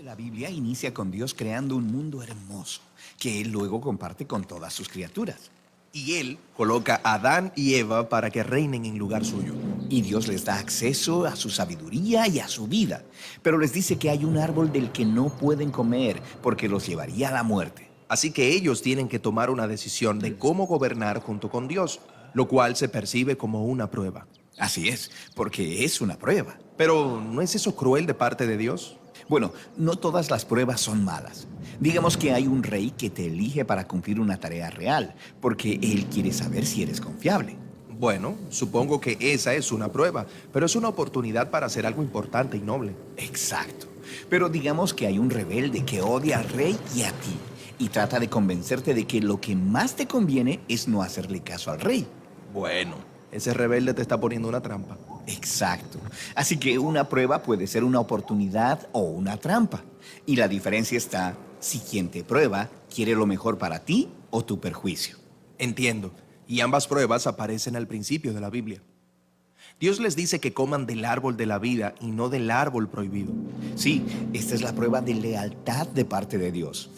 La Biblia inicia con Dios creando un mundo hermoso, que Él luego comparte con todas sus criaturas. Y él coloca a Adán y Eva para que reinen en lugar suyo. Y Dios les da acceso a su sabiduría y a su vida, pero les dice que hay un árbol del que no pueden comer porque los llevaría a la muerte. Así que ellos tienen que tomar una decisión de cómo gobernar junto con Dios, lo cual se percibe como una prueba. Así es, porque es una prueba. Pero ¿no es eso cruel de parte de Dios? Bueno, no todas las pruebas son malas. Digamos que hay un rey que te elige para cumplir una tarea real, porque él quiere saber si eres confiable. Bueno, supongo que esa es una prueba, pero es una oportunidad para hacer algo importante y noble. Exacto. Pero digamos que hay un rebelde que odia al rey y a ti, y trata de convencerte de que lo que más te conviene es no hacerle caso al rey. Bueno, ese rebelde te está poniendo una trampa. Exacto. Así que una prueba puede ser una oportunidad o una trampa. Y la diferencia está si quien te prueba quiere lo mejor para ti o tu perjuicio. Entiendo, y ambas pruebas aparecen al principio de la Biblia. Dios les dice que coman del árbol de la vida y no del árbol prohibido. Sí, esta es la prueba de lealtad de parte de Dios.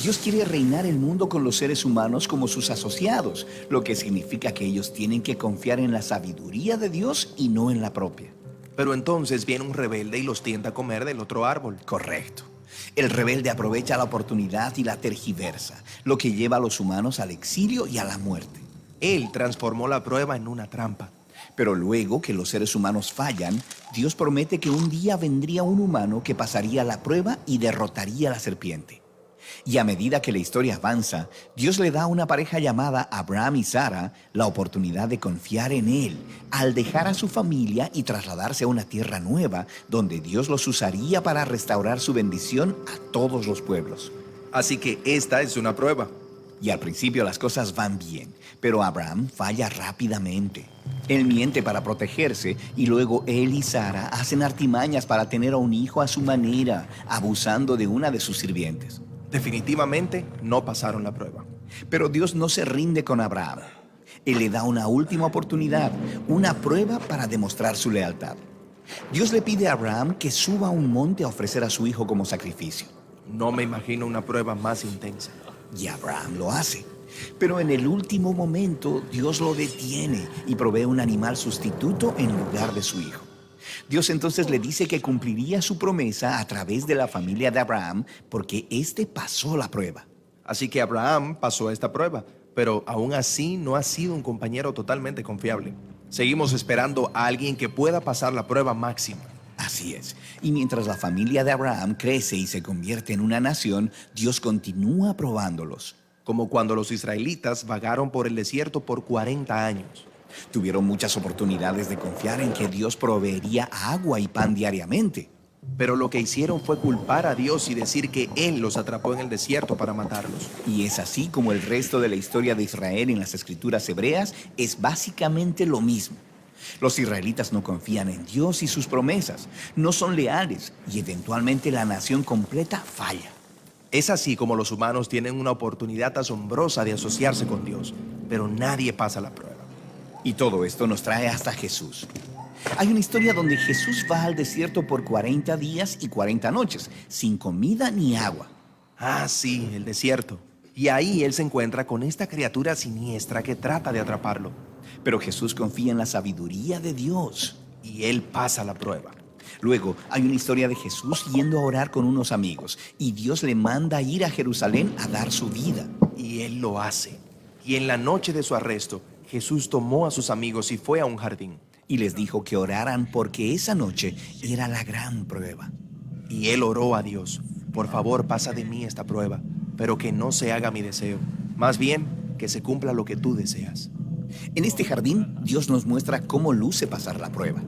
Dios quiere reinar el mundo con los seres humanos como sus asociados, lo que significa que ellos tienen que confiar en la sabiduría de Dios y no en la propia. Pero entonces viene un rebelde y los tienta a comer del otro árbol. Correcto. El rebelde aprovecha la oportunidad y la tergiversa, lo que lleva a los humanos al exilio y a la muerte. Él transformó la prueba en una trampa. Pero luego que los seres humanos fallan, Dios promete que un día vendría un humano que pasaría la prueba y derrotaría a la serpiente. Y a medida que la historia avanza, Dios le da a una pareja llamada Abraham y Sara la oportunidad de confiar en Él, al dejar a su familia y trasladarse a una tierra nueva, donde Dios los usaría para restaurar su bendición a todos los pueblos. Así que esta es una prueba. Y al principio las cosas van bien, pero Abraham falla rápidamente. Él miente para protegerse y luego él y Sara hacen artimañas para tener a un hijo a su manera, abusando de una de sus sirvientes. Definitivamente no pasaron la prueba. Pero Dios no se rinde con Abraham. Él le da una última oportunidad, una prueba para demostrar su lealtad. Dios le pide a Abraham que suba a un monte a ofrecer a su hijo como sacrificio. No me imagino una prueba más intensa. Y Abraham lo hace. Pero en el último momento, Dios lo detiene y provee un animal sustituto en lugar de su hijo. Dios entonces le dice que cumpliría su promesa a través de la familia de Abraham porque éste pasó la prueba. Así que Abraham pasó esta prueba, pero aún así no ha sido un compañero totalmente confiable. Seguimos esperando a alguien que pueda pasar la prueba máxima. Así es. Y mientras la familia de Abraham crece y se convierte en una nación, Dios continúa probándolos. Como cuando los israelitas vagaron por el desierto por 40 años. Tuvieron muchas oportunidades de confiar en que Dios proveería agua y pan diariamente. Pero lo que hicieron fue culpar a Dios y decir que Él los atrapó en el desierto para matarlos. Y es así como el resto de la historia de Israel en las escrituras hebreas es básicamente lo mismo. Los israelitas no confían en Dios y sus promesas, no son leales y eventualmente la nación completa falla. Es así como los humanos tienen una oportunidad asombrosa de asociarse con Dios, pero nadie pasa la prueba. Y todo esto nos trae hasta Jesús. Hay una historia donde Jesús va al desierto por 40 días y 40 noches, sin comida ni agua. Ah, sí, el desierto. Y ahí Él se encuentra con esta criatura siniestra que trata de atraparlo. Pero Jesús confía en la sabiduría de Dios. Y Él pasa la prueba. Luego hay una historia de Jesús yendo a orar con unos amigos y Dios le manda ir a Jerusalén a dar su vida. Y Él lo hace. Y en la noche de su arresto, Jesús tomó a sus amigos y fue a un jardín. Y les dijo que oraran porque esa noche era la gran prueba. Y Él oró a Dios: por favor, pasa de mí esta prueba, pero que no se haga mi deseo. Más bien, que se cumpla lo que tú deseas. En este jardín, Dios nos muestra cómo luce pasar la prueba.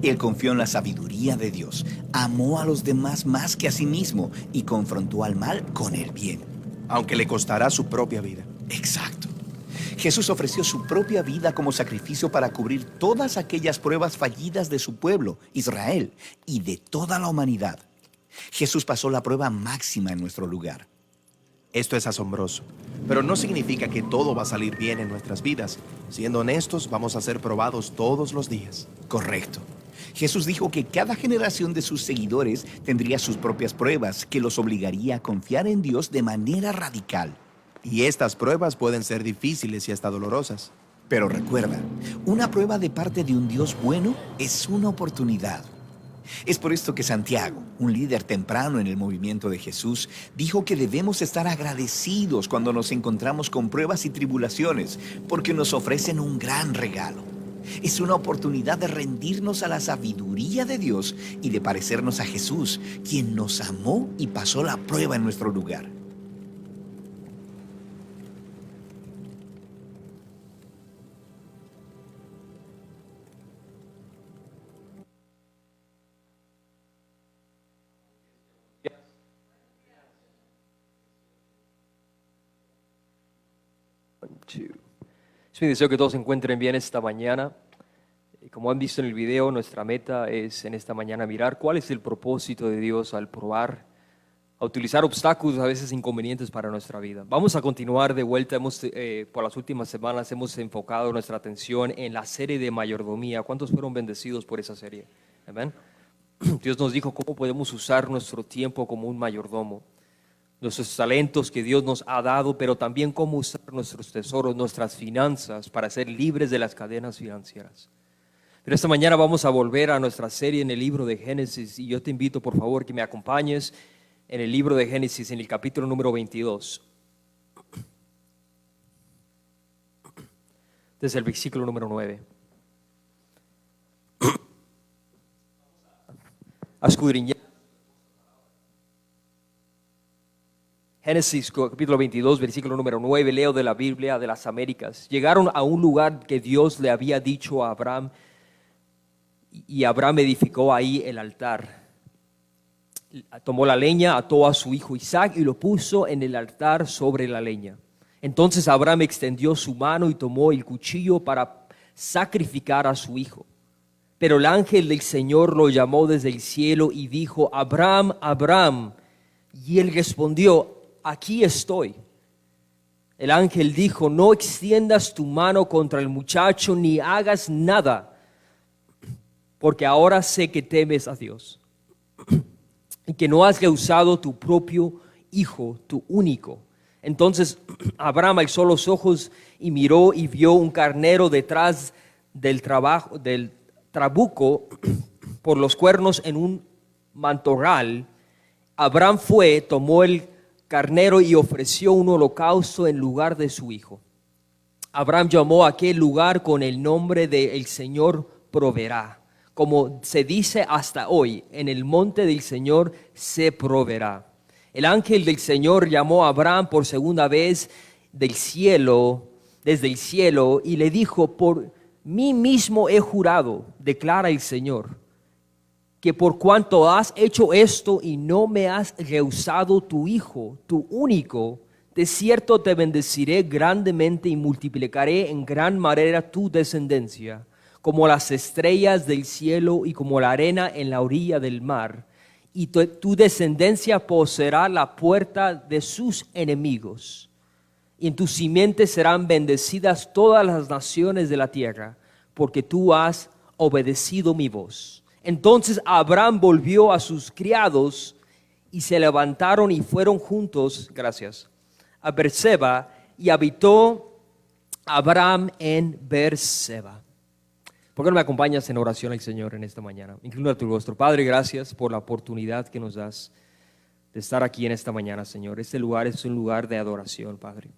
Él confió en la sabiduría de Dios, amó a los demás más que a sí mismo y confrontó al mal con el bien. Aunque le costará su propia vida. Exacto. Jesús ofreció su propia vida como sacrificio para cubrir todas aquellas pruebas fallidas de su pueblo, Israel, y de toda la humanidad. Jesús pasó la prueba máxima en nuestro lugar. Esto es asombroso, pero no significa que todo va a salir bien en nuestras vidas. Siendo honestos, vamos a ser probados todos los días. Correcto. Jesús dijo que cada generación de sus seguidores tendría sus propias pruebas que los obligaría a confiar en Dios de manera radical. Y estas pruebas pueden ser difíciles y hasta dolorosas. Pero recuerda, una prueba de parte de un Dios bueno es una oportunidad. Es por esto que Santiago, un líder temprano en el movimiento de Jesús, dijo que debemos estar agradecidos cuando nos encontramos con pruebas y tribulaciones, porque nos ofrecen un gran regalo. Es una oportunidad de rendirnos a la sabiduría de Dios y de parecernos a Jesús, quien nos amó y pasó la prueba en nuestro lugar. Es mi deseo que todos se encuentren bien esta mañana. Y como han visto en el video, nuestra meta es en esta mañana mirar cuál es el propósito de Dios al probar, a utilizar obstáculos a veces inconvenientes para nuestra vida. Vamos a continuar de vuelta. Por las últimas semanas hemos enfocado nuestra atención en la serie de mayordomía. ¿Cuántos fueron bendecidos por esa serie? Amén. Dios nos dijo cómo podemos usar nuestro tiempo como un mayordomo, nuestros talentos que Dios nos ha dado, pero también cómo usar nuestros tesoros, nuestras finanzas para ser libres de las cadenas financieras. Pero esta mañana vamos a volver a nuestra serie en el libro de Génesis y yo te invito por favor que me acompañes en el libro de Génesis en el capítulo número 22. Desde el versículo número 9. A escudriñar. Génesis capítulo 22, versículo número 9, leo de la Biblia de las Américas. Llegaron a un lugar que Dios le había dicho a Abraham y Abraham edificó ahí el altar. Tomó la leña, ató a su hijo Isaac y lo puso en el altar sobre la leña. Entonces Abraham extendió su mano y tomó el cuchillo para sacrificar a su hijo. Pero el ángel del Señor lo llamó desde el cielo y dijo: Abraham, Abraham. Y él respondió: aquí estoy. El ángel dijo: no extiendas tu mano contra el muchacho ni hagas nada, porque ahora sé que temes a Dios y que no has rehusado tu propio hijo, tu único. Entonces Abraham alzó los ojos y miró y vio un carnero detrás del trabuco por los cuernos en un matorral. Abraham fue, tomó el carnero y ofreció un holocausto en lugar de su hijo. Abraham llamó a aquel lugar con el nombre de El Señor proveerá. Como se dice hasta hoy, en el monte del Señor se proveerá. El ángel del Señor llamó a Abraham por segunda vez desde el cielo, y le dijo: por mí mismo he jurado, declara el Señor, que por cuanto has hecho esto y no me has rehusado tu hijo, tu único, de cierto te bendeciré grandemente y multiplicaré en gran manera tu descendencia, como las estrellas del cielo y como la arena en la orilla del mar. Y tu descendencia poseerá la puerta de sus enemigos. Y en tu simiente serán bendecidas todas las naciones de la tierra, porque tú has obedecido mi voz. Entonces Abraham volvió a sus criados y se levantaron y fueron juntos, a Berseba, y habitó Abraham en Berseba. ¿Por qué no me acompañas en oración al Señor en esta mañana? Inclina tu rostro. Padre, gracias por la oportunidad que nos das de estar aquí en esta mañana, Señor. Este lugar es un lugar de adoración, Padre.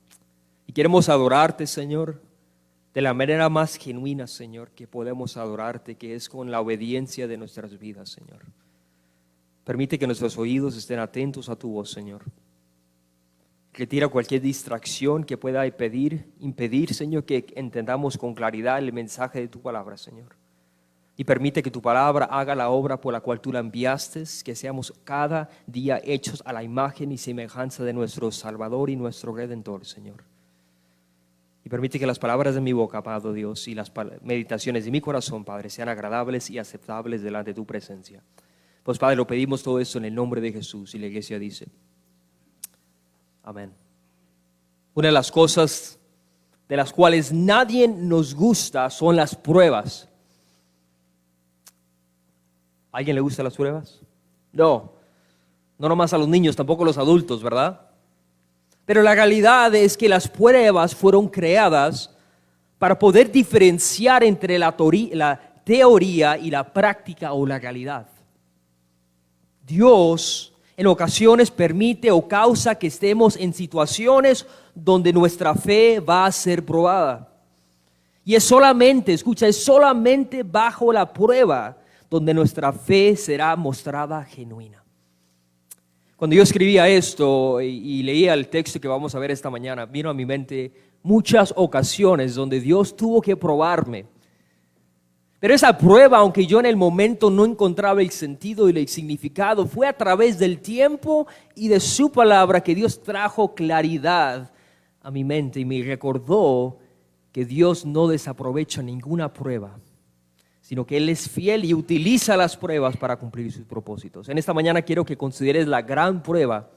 Y queremos adorarte, Señor, de la manera más genuina, Señor, que podemos adorarte, que es con la obediencia de nuestras vidas, Señor. Permite que nuestros oídos estén atentos a tu voz, Señor. Retira cualquier distracción que pueda impedir, Señor, que entendamos con claridad el mensaje de tu palabra, Señor. Y permite que tu palabra haga la obra por la cual tú la enviaste, que seamos cada día hechos a la imagen y semejanza de nuestro Salvador y nuestro Redentor, Señor. Y permite que las palabras de mi boca, amado Dios, y las meditaciones de mi corazón, Padre, sean agradables y aceptables delante de tu presencia. Pues, Padre, lo pedimos todo esto en el nombre de Jesús. Y la iglesia dice: amén. Una de las cosas de las cuales nadie nos gusta son las pruebas. ¿A alguien le gustan las pruebas? No, no nomás a los niños, tampoco a los adultos, ¿verdad? Pero la realidad es que las pruebas fueron creadas para poder diferenciar entre la teoría y la práctica o la realidad. Dios en ocasiones permite o causa que estemos en situaciones donde nuestra fe va a ser probada. Y es solamente, escucha, es solamente bajo la prueba donde nuestra fe será mostrada genuina. Cuando yo escribía esto y leía el texto que vamos a ver esta mañana, vino a mi mente muchas ocasiones donde Dios tuvo que probarme. Pero esa prueba, aunque yo en el momento no encontraba el sentido y el significado, fue a través del tiempo y de su palabra que Dios trajo claridad a mi mente y me recordó que Dios no desaprovecha ninguna prueba, sino que Él es fiel y utiliza las pruebas para cumplir sus propósitos. En esta mañana quiero que consideres la gran prueba,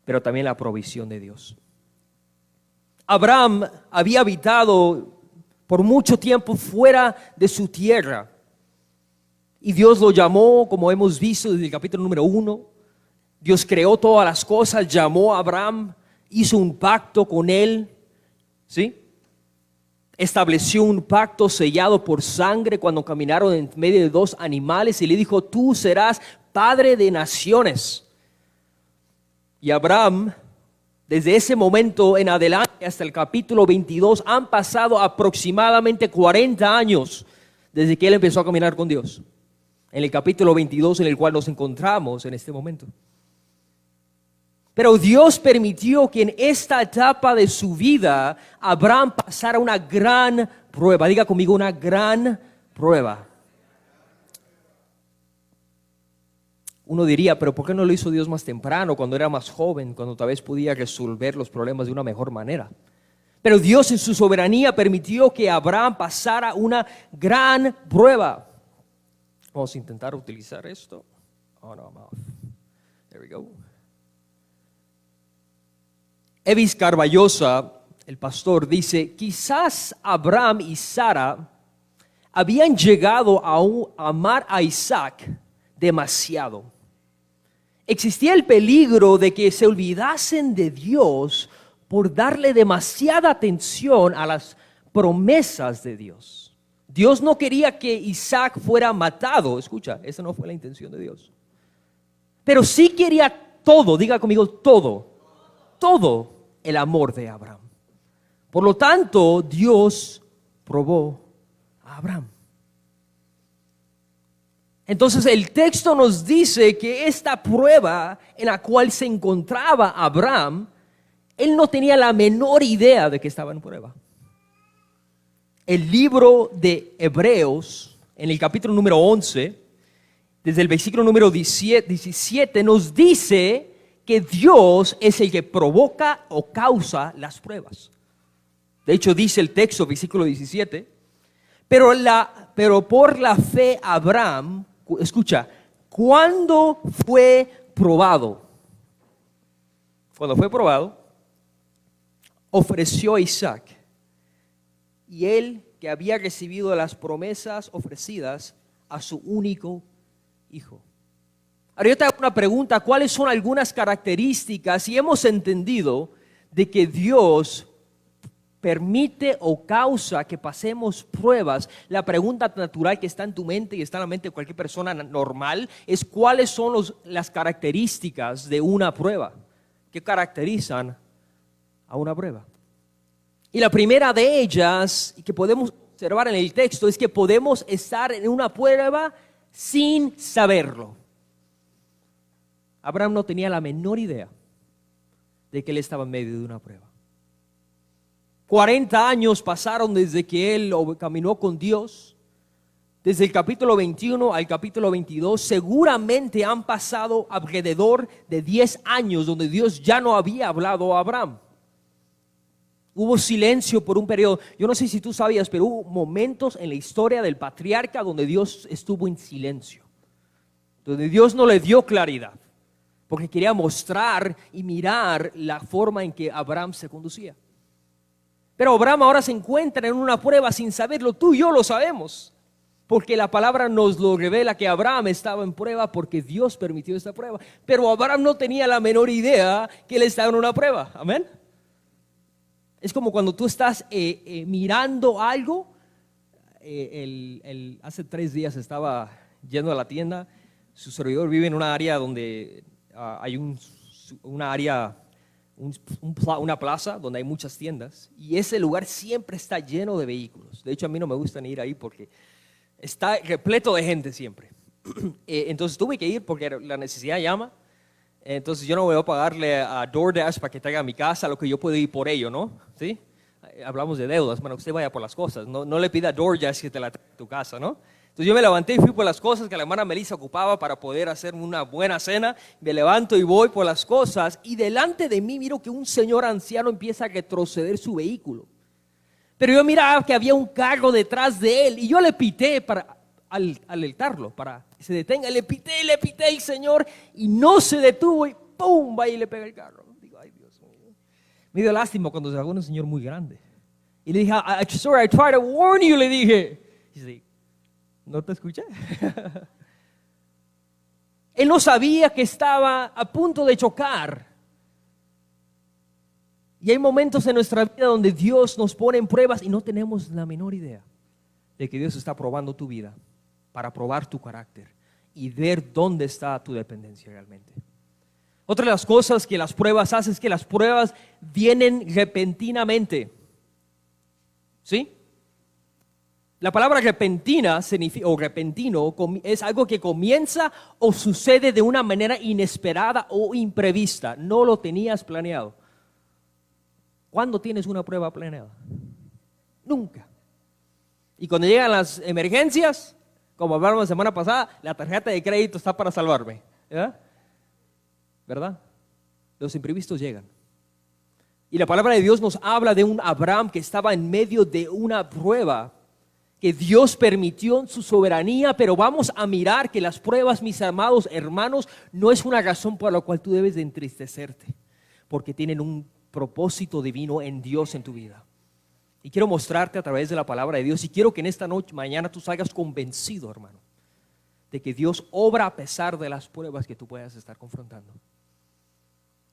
pero también la provisión de Dios. Abraham había habitado por mucho tiempo fuera de su tierra. Y Dios lo llamó, como hemos visto desde el capítulo número 1. Dios creó todas las cosas, llamó a Abraham, hizo un pacto con él, ¿sí? Estableció un pacto sellado por sangre cuando caminaron en medio de dos animales y le dijo, tú serás padre de naciones. Y Abraham, desde ese momento en adelante hasta el capítulo 22, han pasado aproximadamente 40 años desde que él empezó a caminar con Dios. En el capítulo 22 en el cual nos encontramos en este momento. Pero Dios permitió que en esta etapa de su vida Abraham pasara una gran prueba. Diga conmigo, una gran prueba. Uno diría, pero ¿por qué no lo hizo Dios más temprano, cuando era más joven, cuando tal vez podía resolver los problemas de una mejor manera? Pero Dios en su soberanía permitió que Abraham pasara una gran prueba. Vamos a intentar utilizar esto. Oh, no, I'm off. There we go. Evis Carballosa, el pastor, dice, quizás Abraham y Sara habían llegado a amar a Isaac demasiado. Existía el peligro de que se olvidasen de Dios por darle demasiada atención a las promesas de Dios. Dios no quería que Isaac fuera matado. Escucha, esa no fue la intención de Dios. Pero sí quería todo, diga conmigo, todo el amor de Abraham. Por lo tanto, Dios probó a Abraham. Entonces el texto nos dice que esta prueba en la cual se encontraba Abraham, él no tenía la menor idea de que estaba en prueba. El libro de Hebreos, en el capítulo número 11, desde el versículo número 17, nos dice que Dios es el que provoca o causa las pruebas. De hecho, dice el texto, versículo 17, pero por la fe Abraham, escucha, cuando fue probado, ofreció a Isaac, y él que había recibido las promesas ofrecidas a su único hijo. Ahora yo te hago una pregunta, ¿cuáles son algunas características? Si hemos entendido de que Dios permite o causa que pasemos pruebas, la pregunta natural que está en tu mente y está en la mente de cualquier persona normal es ¿cuáles son las características de una prueba? ¿Qué caracterizan a una prueba? Y la primera de ellas, que podemos observar en el texto, es que podemos estar en una prueba sin saberlo. Abraham no tenía la menor idea de que él estaba en medio de una prueba. 40 años pasaron desde que él caminó con Dios. Desde el capítulo 21 al capítulo 22, seguramente han pasado alrededor de 10 años donde Dios ya no había hablado a Abraham. Hubo silencio por un periodo. Yo no sé si tú sabías, pero hubo momentos en la historia del patriarca donde Dios estuvo en silencio, donde Dios no le dio claridad, porque quería mostrar y mirar la forma en que Abraham se conducía. Pero Abraham ahora se encuentra en una prueba sin saberlo. Tú y yo lo sabemos, porque la palabra nos lo revela que Abraham estaba en prueba porque Dios permitió esta prueba. Pero Abraham no tenía la menor idea que él estaba en una prueba. Amén. Es como cuando tú estás mirando algo. Hace 3 días estaba yendo a la tienda. Su servidor vive en una área donde hay una plaza donde hay muchas tiendas, y ese lugar siempre está lleno de vehículos. De hecho, a mí no me gusta ni ir ahí porque está repleto de gente siempre. Entonces tuve que ir porque la necesidad llama. Entonces yo no voy a pagarle a DoorDash para que traiga a mi casa lo que yo puedo ir por ello, ¿no? ¿Sí? Hablamos de deudas, bueno, usted vaya por las cosas, no le pida a DoorDash que te la traiga a tu casa, ¿no? Entonces yo me levanté y fui por las cosas que la hermana Melissa ocupaba para poder hacer una buena cena. Me levanto y voy por las cosas, y delante de mí miro que un señor anciano empieza a retroceder su vehículo. Pero yo miraba que había un carro detrás de él, y yo le pité para alertarlo, para que se detenga. Le pité el señor, y no se detuvo, y ¡pum! Va y le pega el carro. Digo, ay, Dios mío. Me dio lástima cuando se bajó un señor muy grande. Y le dije, sorry, I tried to warn you, le dije. Y dice, ¿no te escuché? Él no sabía que estaba a punto de chocar. Y hay momentos en nuestra vida donde Dios nos pone en pruebas y no tenemos la menor idea de que Dios está probando tu vida para probar tu carácter y ver dónde está tu dependencia realmente. Otra de las cosas que las pruebas hacen es que las pruebas vienen repentinamente. ¿Sí? La palabra repentina o repentino es algo que comienza o sucede de una manera inesperada o imprevista. No lo tenías planeado. ¿Cuándo tienes una prueba planeada? Nunca. Y cuando llegan las emergencias, como hablamos la semana pasada, la tarjeta de crédito está para salvarme. ¿Verdad? Los imprevistos llegan. Y la palabra de Dios nos habla de un Abraham que estaba en medio de una prueba que Dios permitió en su soberanía, pero vamos a mirar que las pruebas, mis amados hermanos, no es una razón por la cual tú debes de entristecerte, porque tienen un propósito divino en Dios en tu vida. Y quiero mostrarte a través de la palabra de Dios, y quiero que en esta noche, mañana tú salgas convencido, hermano, de que Dios obra a pesar de las pruebas que tú puedas estar confrontando.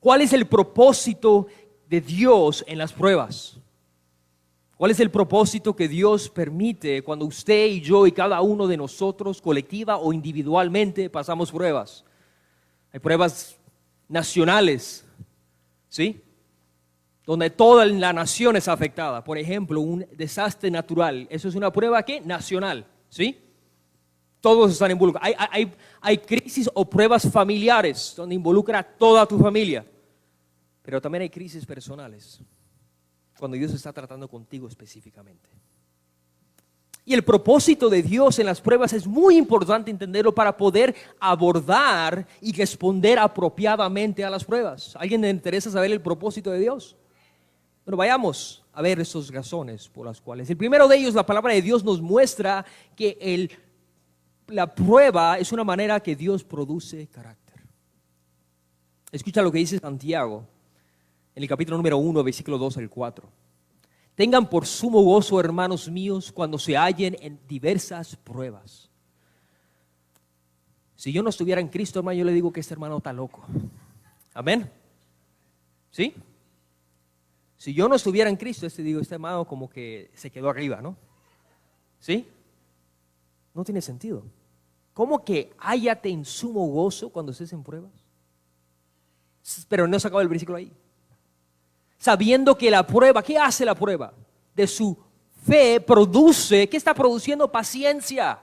¿Cuál es el propósito de Dios en las pruebas? ¿Cuál es el propósito que Dios permite cuando usted y yo y cada uno de nosotros, colectiva o individualmente, pasamos pruebas? Hay pruebas nacionales, ¿sí? Donde toda la nación es afectada. Por ejemplo, un desastre natural. Eso es una prueba ¿qué? Nacional, ¿sí? Todos están involucrados. Hay crisis o pruebas familiares donde involucra a toda tu familia. Pero también hay crisis personales, cuando Dios está tratando contigo específicamente. Y el propósito de Dios en las pruebas es muy importante entenderlo para poder abordar y responder apropiadamente a las pruebas. ¿A alguien le interesa saber el propósito de Dios? Bueno, vayamos a ver esas razones por las cuales. El primero de ellos, la palabra de Dios nos muestra que la prueba es una manera que Dios produce carácter. Escucha lo que dice Santiago en el capítulo número 1, versículo 2 al 4. Tengan por sumo gozo, hermanos míos, cuando se hallen en diversas pruebas. Si yo no estuviera en Cristo, hermano, yo le digo que este hermano está loco. Amén. ¿Sí? Si yo no estuviera en Cristo, este hermano como que se quedó arriba, ¿no? ¿Sí? No tiene sentido. ¿Cómo que hállate en sumo gozo cuando estés en pruebas? Pero no se acaba el versículo ahí. Sabiendo que la prueba, ¿qué hace la prueba? De su fe produce, ¿qué está produciendo? Paciencia.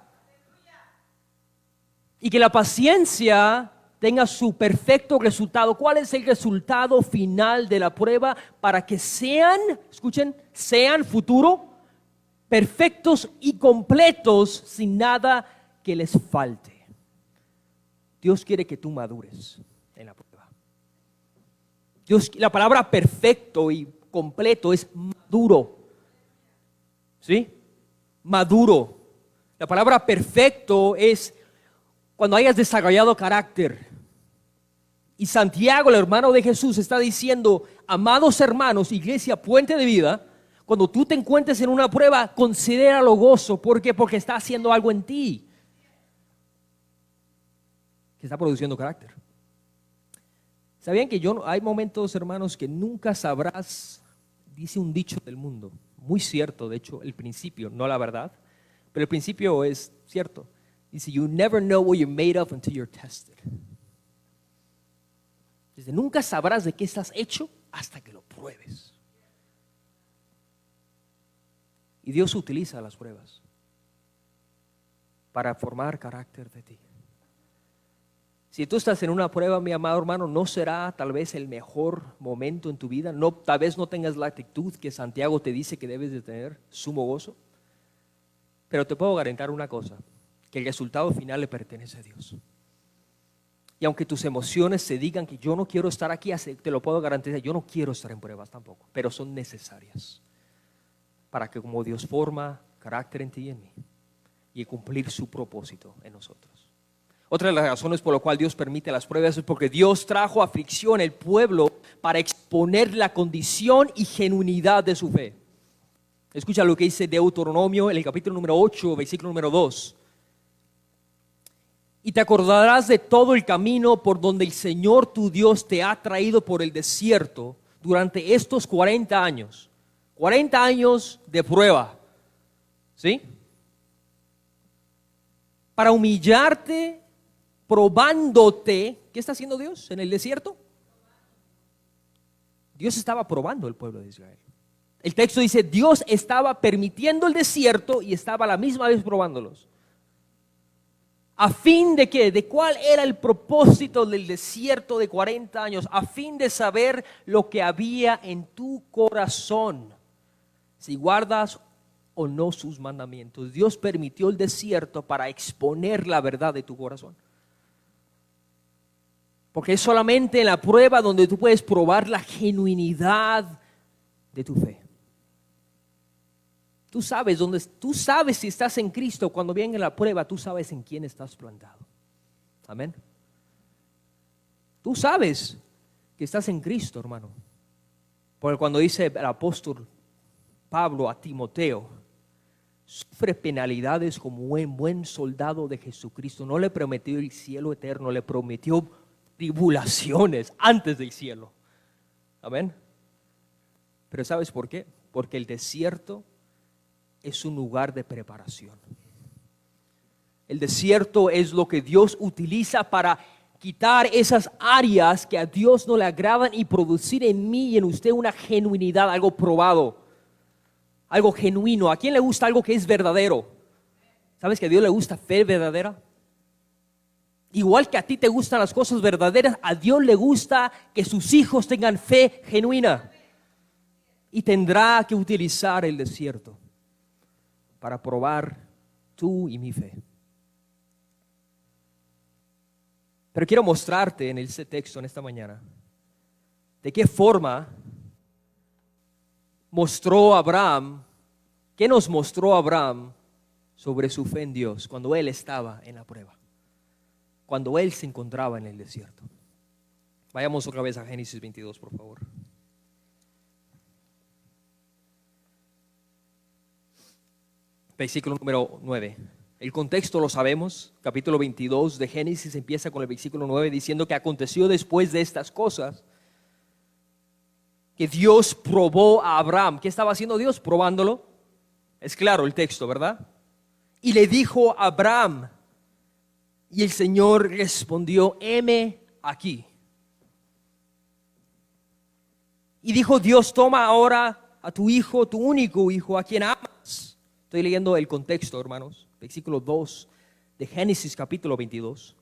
Y que la paciencia tenga su perfecto resultado. ¿Cuál es el resultado final de la prueba? Para que sean, escuchen, sean futuro perfectos y completos sin nada que les falte. Dios quiere que tú madures en la prueba. Dios, la palabra perfecto y completo es maduro. ¿Sí? Maduro. La palabra perfecto es cuando hayas desarrollado carácter. Y Santiago, el hermano de Jesús, está diciendo, amados hermanos, iglesia, puente de vida, Cuando tú te encuentres en una prueba, considéralo gozo. ¿Por qué? Porque está haciendo algo en ti que está produciendo carácter. ¿Sabían que hay momentos, hermanos, que nunca sabrás? Dice un dicho del mundo, muy cierto, de hecho, el principio, no la verdad, pero el principio es cierto. Dice, you never know what you're made of until you're tested. Dice, nunca sabrás de qué estás hecho hasta que lo pruebes. Y Dios utiliza las pruebas para formar carácter de ti. Si tú estás en una prueba, mi amado hermano, no será tal vez el mejor momento en tu vida. No, tal vez no tengas la actitud que Santiago te dice que debes de tener, sumo gozo. Pero te puedo garantizar una cosa, que el resultado final le pertenece a Dios. Y aunque tus emociones se digan que yo no quiero estar aquí, te lo puedo garantizar, yo no quiero estar en pruebas tampoco, pero son necesarias para que como Dios forma carácter en ti y en mí y cumplir su propósito en nosotros. Otra de las razones por las cuales Dios permite las pruebas es porque Dios trajo aflicción al pueblo para exponer la condición y genuinidad de su fe. Escucha lo que dice Deuteronomio en el capítulo número 8, versículo número 2. Y te acordarás de todo el camino por donde el Señor tu Dios te ha traído por el desierto durante estos 40 años. 40 años de prueba. ¿Sí? Para humillarte, probándote. ¿Qué está haciendo Dios en el desierto? Dios estaba probando al pueblo de Israel. El texto dice, Dios estaba permitiendo el desierto y estaba a la misma vez probándolos. ¿A fin de qué? ¿De cuál era el propósito del desierto de 40 años? A fin de saber lo que había en tu corazón, si guardas o no sus mandamientos. Dios permitió el desierto para exponer la verdad de tu corazón. Porque es solamente en la prueba donde tú puedes probar la genuinidad de tu fe. Tú sabes si estás en Cristo. Cuando viene la prueba, tú sabes en quién estás plantado. Amén. Tú sabes que estás en Cristo, hermano. Porque cuando dice el apóstol Pablo a Timoteo, sufre penalidades como un buen soldado de Jesucristo. No le prometió el cielo eterno, le prometió tribulaciones antes del cielo. Amén. Pero ¿sabes por qué? Porque el desierto es un lugar de preparación. El desierto es lo que Dios utiliza para quitar esas áreas que a Dios no le agradan y producir en mí y en usted una genuinidad, algo probado, algo genuino. ¿A quién le gusta algo que es verdadero? ¿Sabes que a Dios le gusta fe verdadera? Igual que a ti te gustan las cosas verdaderas, a Dios le gusta que sus hijos tengan fe genuina. Y tendrá que utilizar el desierto para probar tú y mi fe. Pero quiero mostrarte en este texto, en esta mañana, de qué forma mostró Abraham, qué nos mostró Abraham sobre su fe en Dios cuando él estaba en la prueba, cuando él se encontraba en el desierto. Vayamos otra vez a Génesis 22, por favor. Versículo número 9. El contexto lo sabemos. Capítulo 22 de Génesis empieza con el versículo 9 diciendo que aconteció después de estas cosas que Dios probó a Abraham. ¿Qué estaba haciendo Dios? Probándolo. Es claro el texto, ¿verdad? Y le dijo a Abraham, y el Señor respondió, heme aquí. Y dijo Dios, toma ahora a tu hijo, tu único hijo, a quien amas. Estoy leyendo el contexto, hermanos. Versículo 2 de Génesis capítulo 22.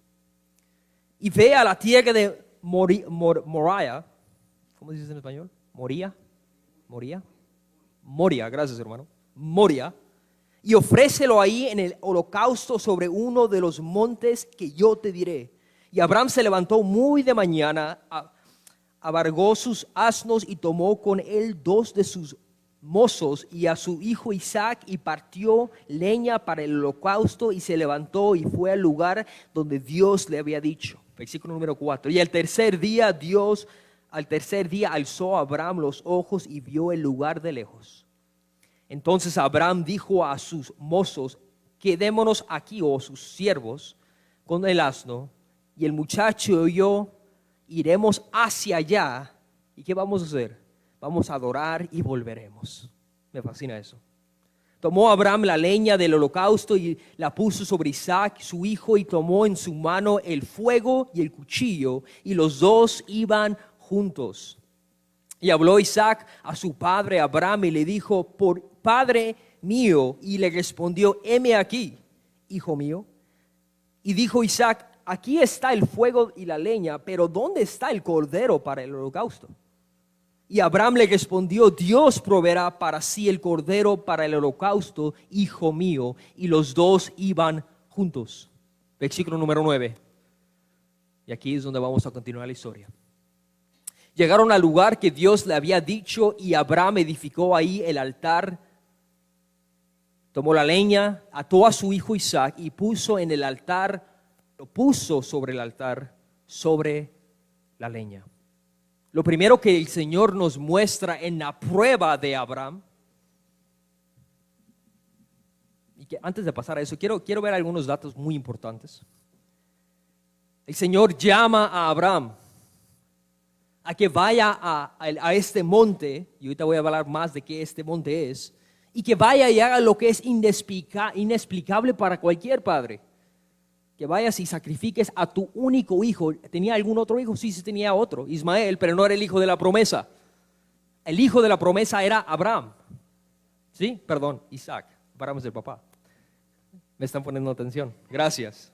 Y ve a la tierra de Moriah. ¿Cómo dices en español? Moría. Moria, gracias hermano. Moria. Y ofrécelo ahí en el holocausto sobre uno de los montes que yo te diré. Y Abraham se levantó muy de mañana, abargó sus asnos y tomó con él 2 de sus mozos y a su hijo Isaac y partió leña para el holocausto y se levantó y fue al lugar donde Dios le había dicho. Versículo número 4. Y al tercer día alzó a Abraham los ojos y vio el lugar de lejos. Entonces Abraham dijo a sus mozos: quedémonos aquí, o sus siervos, con el asno. Y el muchacho y yo iremos hacia allá. ¿Y qué vamos a hacer? Vamos a adorar y volveremos. Me fascina eso. Tomó Abraham la leña del holocausto y la puso sobre Isaac, su hijo, y tomó en su mano el fuego y el cuchillo, y los dos iban juntos. Y habló Isaac a su padre Abraham y le dijo: por padre mío. Y le respondió: heme aquí, hijo mío. Y dijo Isaac: aquí está el fuego y la leña, pero ¿dónde está el cordero para el holocausto? Y Abraham le respondió: Dios proveerá para sí el cordero para el holocausto, hijo mío. Y los dos iban juntos. Versículo número 9. Y aquí es donde vamos a continuar la historia. Llegaron al lugar que Dios le había dicho, y Abraham edificó ahí el altar. Tomó la leña, ató a su hijo Isaac y puso en el altar, lo puso sobre el altar, sobre la leña. Lo primero que el Señor nos muestra en la prueba de Abraham, y que antes de pasar a eso, quiero ver algunos datos muy importantes. El Señor llama a Abraham a que vaya a este monte, y ahorita voy a hablar más de qué este monte es, y que vaya y haga lo que es inexplicable para cualquier padre. Que vayas y sacrifiques a tu único hijo. ¿Tenía algún otro hijo? Sí, sí tenía otro, Ismael, pero no era el hijo de la promesa. El hijo de la promesa era Abraham. Sí, perdón, Isaac. Abraham es el papá. Me están poniendo atención. Gracias.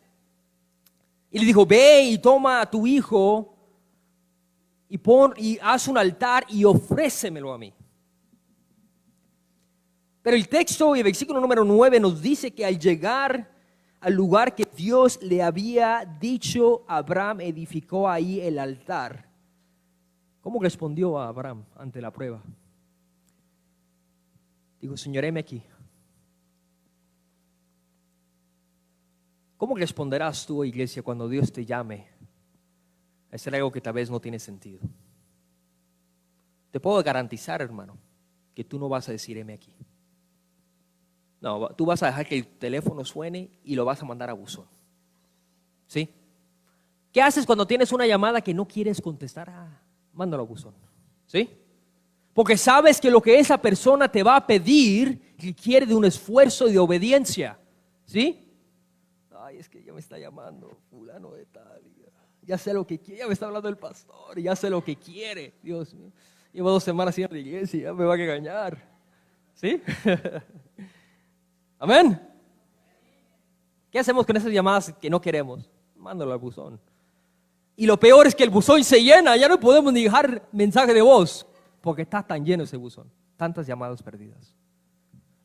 Y le dijo: ve y toma a tu hijo y haz un altar y ofrécemelo a mí. Pero el texto y el versículo número 9 nos dice que al llegar al lugar que Dios le había dicho, Abraham edificó ahí el altar. ¿Cómo respondió a Abraham ante la prueba? Digo: Señor, heme aquí. ¿Cómo responderás tú, iglesia, cuando Dios te llame a hacer algo que tal vez no tiene sentido? Te puedo garantizar, hermano, que tú no vas a decir: heme aquí. No, tú vas a dejar que el teléfono suene y lo vas a mandar a buzón. ¿Sí? ¿Qué haces cuando tienes una llamada que no quieres contestar? Mándalo a buzón. ¿Sí? Porque sabes que lo que esa persona te va a pedir requiere de un esfuerzo y de obediencia. ¿Sí? Ay, es que ya me está llamando fulano de tal. Ya sé lo que quiere, ya me está hablando el pastor, ya sé lo que quiere. Dios mío, llevo 2 semanas sin ir a la iglesia, ya me va a regañar. ¿Sí? Amén. ¿Qué hacemos con esas llamadas que no queremos? Mándalo al buzón. Y lo peor es que el buzón se llena, ya no podemos ni dejar mensaje de voz, porque está tan lleno ese buzón, tantas llamadas perdidas.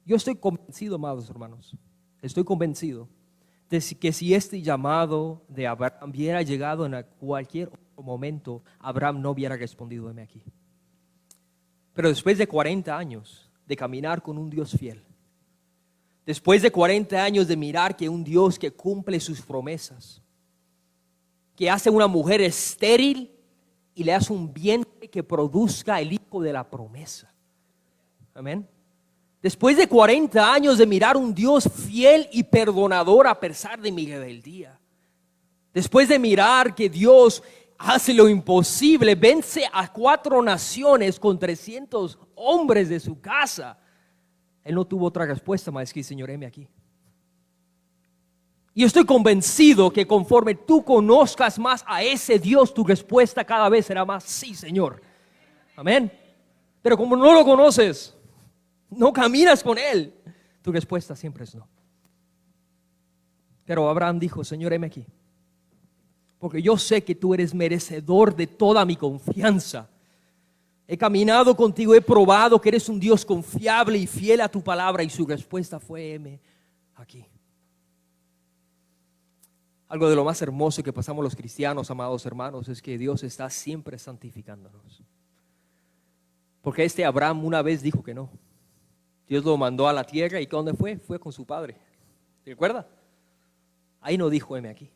Yo estoy convencido, amados hermanos, estoy convencido de que si este llamado de Abraham hubiera llegado en cualquier otro momento, Abraham no hubiera respondido: heme aquí. Pero después de 40 años de caminar con un Dios fiel, después de 40 años de mirar que un Dios que cumple sus promesas, que hace una mujer estéril y le hace un vientre que produzca el hijo de la promesa. Amén. Después de 40 años de mirar un Dios fiel y perdonador a pesar de mi rebeldía. Después de mirar que Dios hace lo imposible, vence a 4 naciones con 300 hombres de su casa. Él no tuvo otra respuesta más que: Señor, heme aquí. Y estoy convencido que conforme tú conozcas más a ese Dios, tu respuesta cada vez será más: sí, Señor. Amén. Pero como no lo conoces, no caminas con Él, tu respuesta siempre es no. Pero Abraham dijo: Señor, heme aquí, porque yo sé que tú eres merecedor de toda mi confianza. He caminado contigo, he probado que eres un Dios confiable y fiel a tu palabra. Y su respuesta fue: heme aquí. Algo de lo más hermoso que pasamos los cristianos, amados hermanos, es que Dios está siempre santificándonos. Porque Abraham una vez dijo que no. Dios lo mandó a la tierra, y ¿dónde fue? Fue con su padre. ¿Te recuerdas? Ahí no dijo: heme aquí.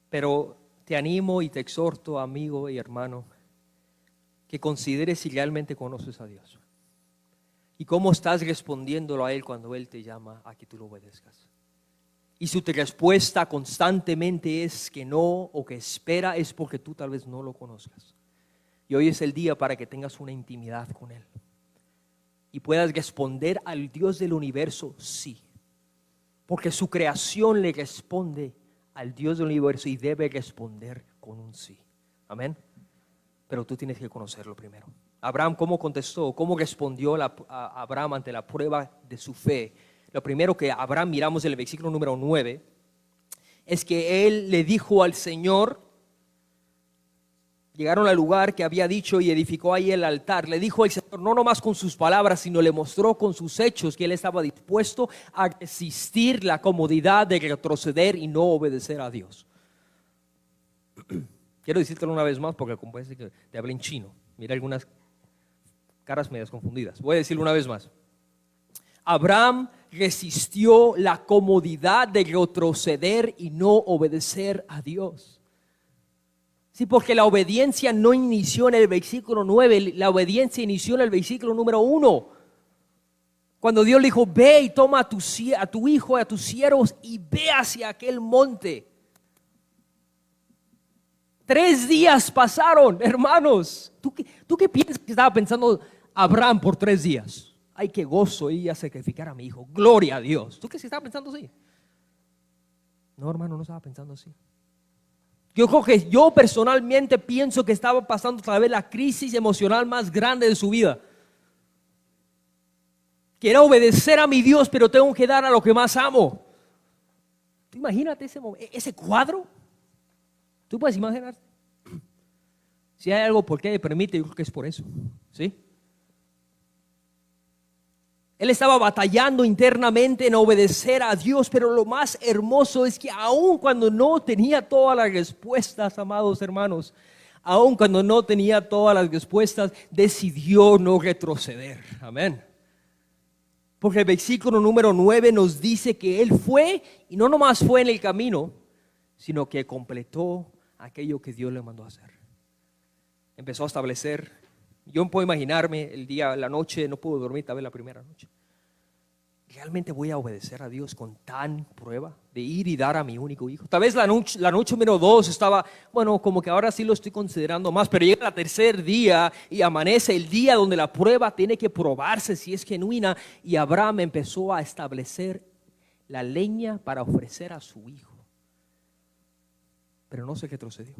Pero te animo y te exhorto, amigo y hermano, que consideres si realmente conoces a Dios y cómo estás respondiéndolo a Él cuando Él te llama a que tú lo obedezcas. Y si tu respuesta constantemente es que no o que espera, es porque tú tal vez no lo conozcas. Y hoy es el día para que tengas una intimidad con Él y puedas responder al Dios del universo sí, porque su creación le responde al Dios del universo y debe responder con un sí. Amén. Pero tú tienes que conocerlo primero. Abraham, ¿cómo contestó? ¿Cómo respondió a Abraham ante la prueba de su fe? Lo primero que Abraham miramos en el versículo número 9 es que él le dijo al Señor, llegaron al lugar que había dicho y edificó ahí el altar. Le dijo al Señor, no nomás con sus palabras, sino le mostró con sus hechos que él estaba dispuesto a resistir la comodidad de retroceder y no obedecer a Dios. Quiero decírtelo una vez más porque como parece que te hablé en chino. Mira algunas caras medias confundidas. Voy a decirlo una vez más. Abraham resistió la comodidad de retroceder y no obedecer a Dios. Sí, porque la obediencia no inició en el versículo 9, la obediencia inició en el versículo número 1. Cuando Dios le dijo, ve y toma a tu hijo y a tus siervos y ve hacia aquel monte. 3 días pasaron, hermanos. ¿Tú qué piensas que estaba pensando Abraham por 3 días? Ay, qué gozo ir a sacrificar a mi hijo. Gloria a Dios. ¿Tú qué estaba pensando así? No, hermano, no estaba pensando así. Yo personalmente pienso que estaba pasando tal vez la crisis emocional más grande de su vida. Quiero obedecer a mi Dios, pero tengo que dar a lo que más amo. ¿Tú imagínate ese cuadro? ¿Tú puedes imaginar? Si hay algo por qué le permite, yo creo que es por eso. ¿Sí? Él estaba batallando internamente en obedecer a Dios, pero lo más hermoso es que aun cuando no tenía todas las respuestas, amados hermanos, aun cuando no tenía todas las respuestas, decidió no retroceder. Amén. Porque el versículo número 9 nos dice que Él fue, y no nomás fue en el camino, sino que completó aquello que Dios le mandó a hacer. Empezó a establecer. Yo puedo imaginarme el día, la noche, no puedo dormir tal vez la primera noche. ¿Realmente voy a obedecer a Dios con tan prueba de ir y dar a mi único hijo? Tal vez la noche número 2 estaba, bueno, como que ahora sí lo estoy considerando más, pero llega el tercer día y amanece el día donde la prueba tiene que probarse si es genuina, y Abraham empezó a establecer la leña para ofrecer a su hijo. Pero no se retrocedió.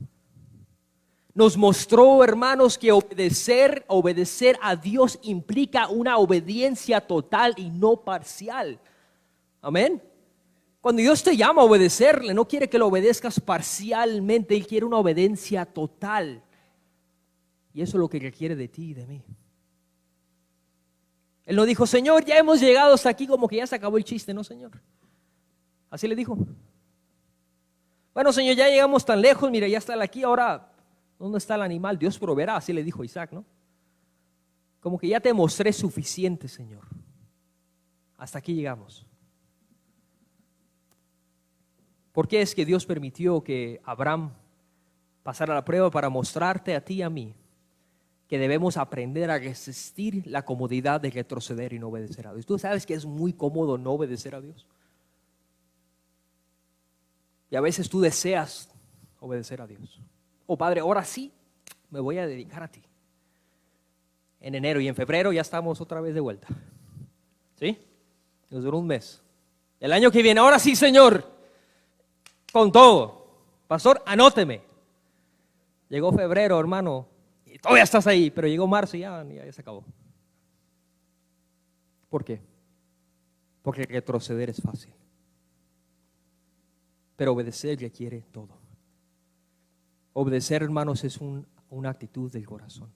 Nos mostró, hermanos, que obedecer a Dios implica una obediencia total y no parcial. Amén. Cuando Dios te llama a obedecerle, no quiere que lo obedezcas parcialmente, Él quiere una obediencia total. Y eso es lo que requiere de ti y de mí. Él no dijo, Señor, ya hemos llegado hasta aquí, como que ya se acabó el chiste, ¿no, Señor? Así le dijo. Bueno, Señor, ya llegamos tan lejos, mira, ya está aquí, ahora, ¿dónde está el animal? Dios proveerá, así le dijo Isaac, ¿no? Como que ya te mostré suficiente, Señor. Hasta aquí llegamos. ¿Por qué es que Dios permitió que Abraham pasara la prueba? Para mostrarte a ti y a mí que debemos aprender a resistir la comodidad de retroceder y no obedecer a Dios. ¿Tú sabes que es muy cómodo no obedecer a Dios? Y a veces tú deseas obedecer a Dios. Oh, Padre, ahora sí me voy a dedicar a ti. En enero y en febrero ya estamos otra vez de vuelta. ¿Sí? Nos duró un mes. El año que viene, ahora sí, Señor, con todo. Pastor, anóteme. Llegó febrero, hermano, y todavía estás ahí, pero llegó marzo y ya se acabó. ¿Por qué? Porque retroceder es fácil. Pero obedecer requiere todo. Obedecer, hermanos, es una actitud del corazón.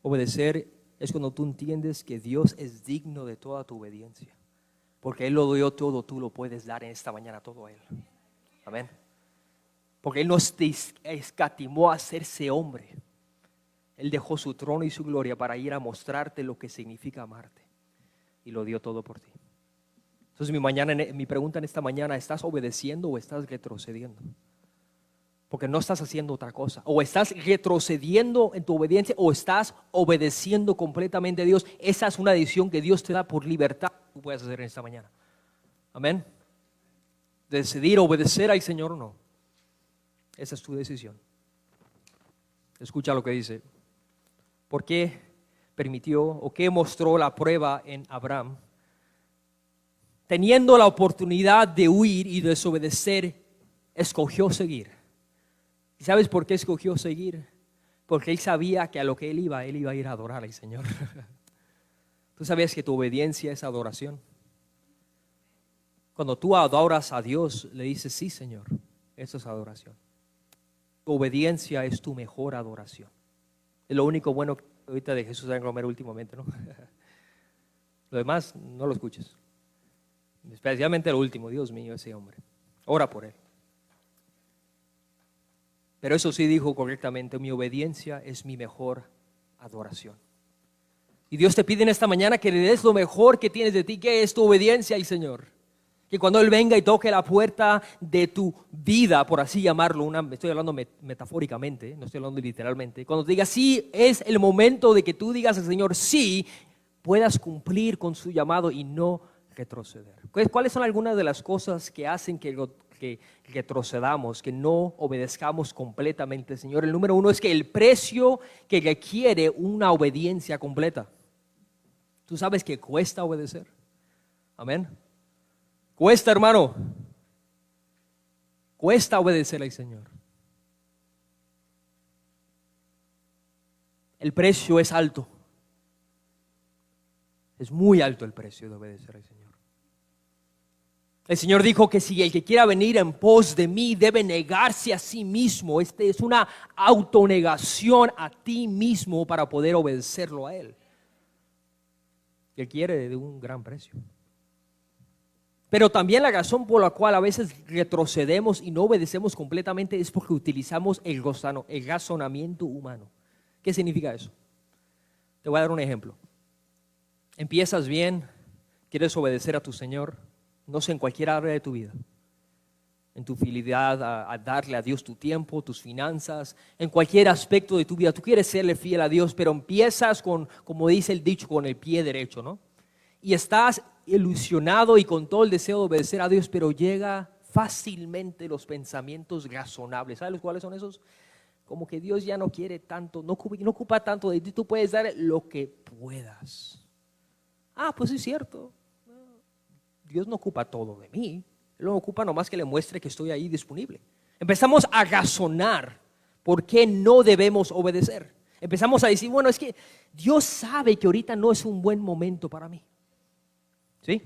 Obedecer es cuando tú entiendes que Dios es digno de toda tu obediencia. Porque Él lo dio todo, tú lo puedes dar en esta mañana todo a Él. Amén. Porque Él nos escatimó a hacerse hombre. Él dejó su trono y su gloria para ir a mostrarte lo que significa amarte. Y lo dio todo por ti. Entonces mi pregunta en esta mañana, ¿estás obedeciendo o estás retrocediendo? Porque no estás haciendo otra cosa. O estás retrocediendo en tu obediencia o estás obedeciendo completamente a Dios. Esa es una decisión que Dios te da por libertad que tú puedes hacer en esta mañana. Amén. Decidir obedecer al Señor o no. Esa es tu decisión. Escucha lo que dice. ¿Por qué permitió o qué mostró la prueba en Abraham? Teniendo la oportunidad de huir y desobedecer, escogió seguir. ¿Y sabes por qué escogió seguir? Porque él sabía que a lo que él iba a ir a adorar al Señor. ¿Tú sabías que tu obediencia es adoración? Cuando tú adoras a Dios, le dices, sí, Señor, eso es adoración. Tu obediencia es tu mejor adoración. Es lo único bueno que ahorita de Jesús en Romero últimamente, ¿no? Lo demás, no lo escuches. Especialmente lo último, Dios mío, ese hombre. Ora por él. Pero eso sí dijo correctamente, mi obediencia es mi mejor adoración. Y Dios te pide en esta mañana que le des lo mejor que tienes de ti, que es tu obediencia al Señor. Que cuando Él venga y toque la puerta de tu vida, por así llamarlo, estoy hablando metafóricamente, no estoy hablando literalmente. Cuando te diga sí, es el momento de que tú digas al Señor sí, puedas cumplir con su llamado y no retroceder. ¿Cuáles son algunas de las cosas que hacen que retrocedamos, que no obedezcamos completamente al Señor? El número uno es que el precio que requiere una obediencia completa. ¿Tú sabes que cuesta obedecer? Amén. Cuesta, hermano. Cuesta obedecer al Señor. El precio es alto. Es muy alto el precio de obedecer al Señor. El Señor dijo que si el que quiera venir en pos de mí debe negarse a sí mismo. Es una autonegación a ti mismo para poder obedecerlo a Él. Que quiere de un gran precio. Pero también la razón por la cual a veces retrocedemos y no obedecemos completamente es porque utilizamos el razonamiento humano. ¿Qué significa eso? Te voy a dar un ejemplo. Empiezas bien, quieres obedecer a tu Señor, no sé, en cualquier área de tu vida. En tu fidelidad a darle a Dios tu tiempo, tus finanzas, en cualquier aspecto de tu vida. Tú quieres serle fiel a Dios, pero empiezas con, como dice el dicho, con el pie derecho, ¿no? Y estás ilusionado y con todo el deseo de obedecer a Dios, pero llega fácilmente los pensamientos razonables. ¿Sabes cuáles son esos? Como que Dios ya no quiere tanto, no ocupa tanto de ti, tú puedes dar lo que puedas. Ah, pues es cierto. Dios no ocupa todo de mí. Él no ocupa nomás que le muestre que estoy ahí disponible. Empezamos a razonar por qué no debemos obedecer. Empezamos a decir, bueno, es que Dios sabe que ahorita no es un buen momento para mí. ¿Sí?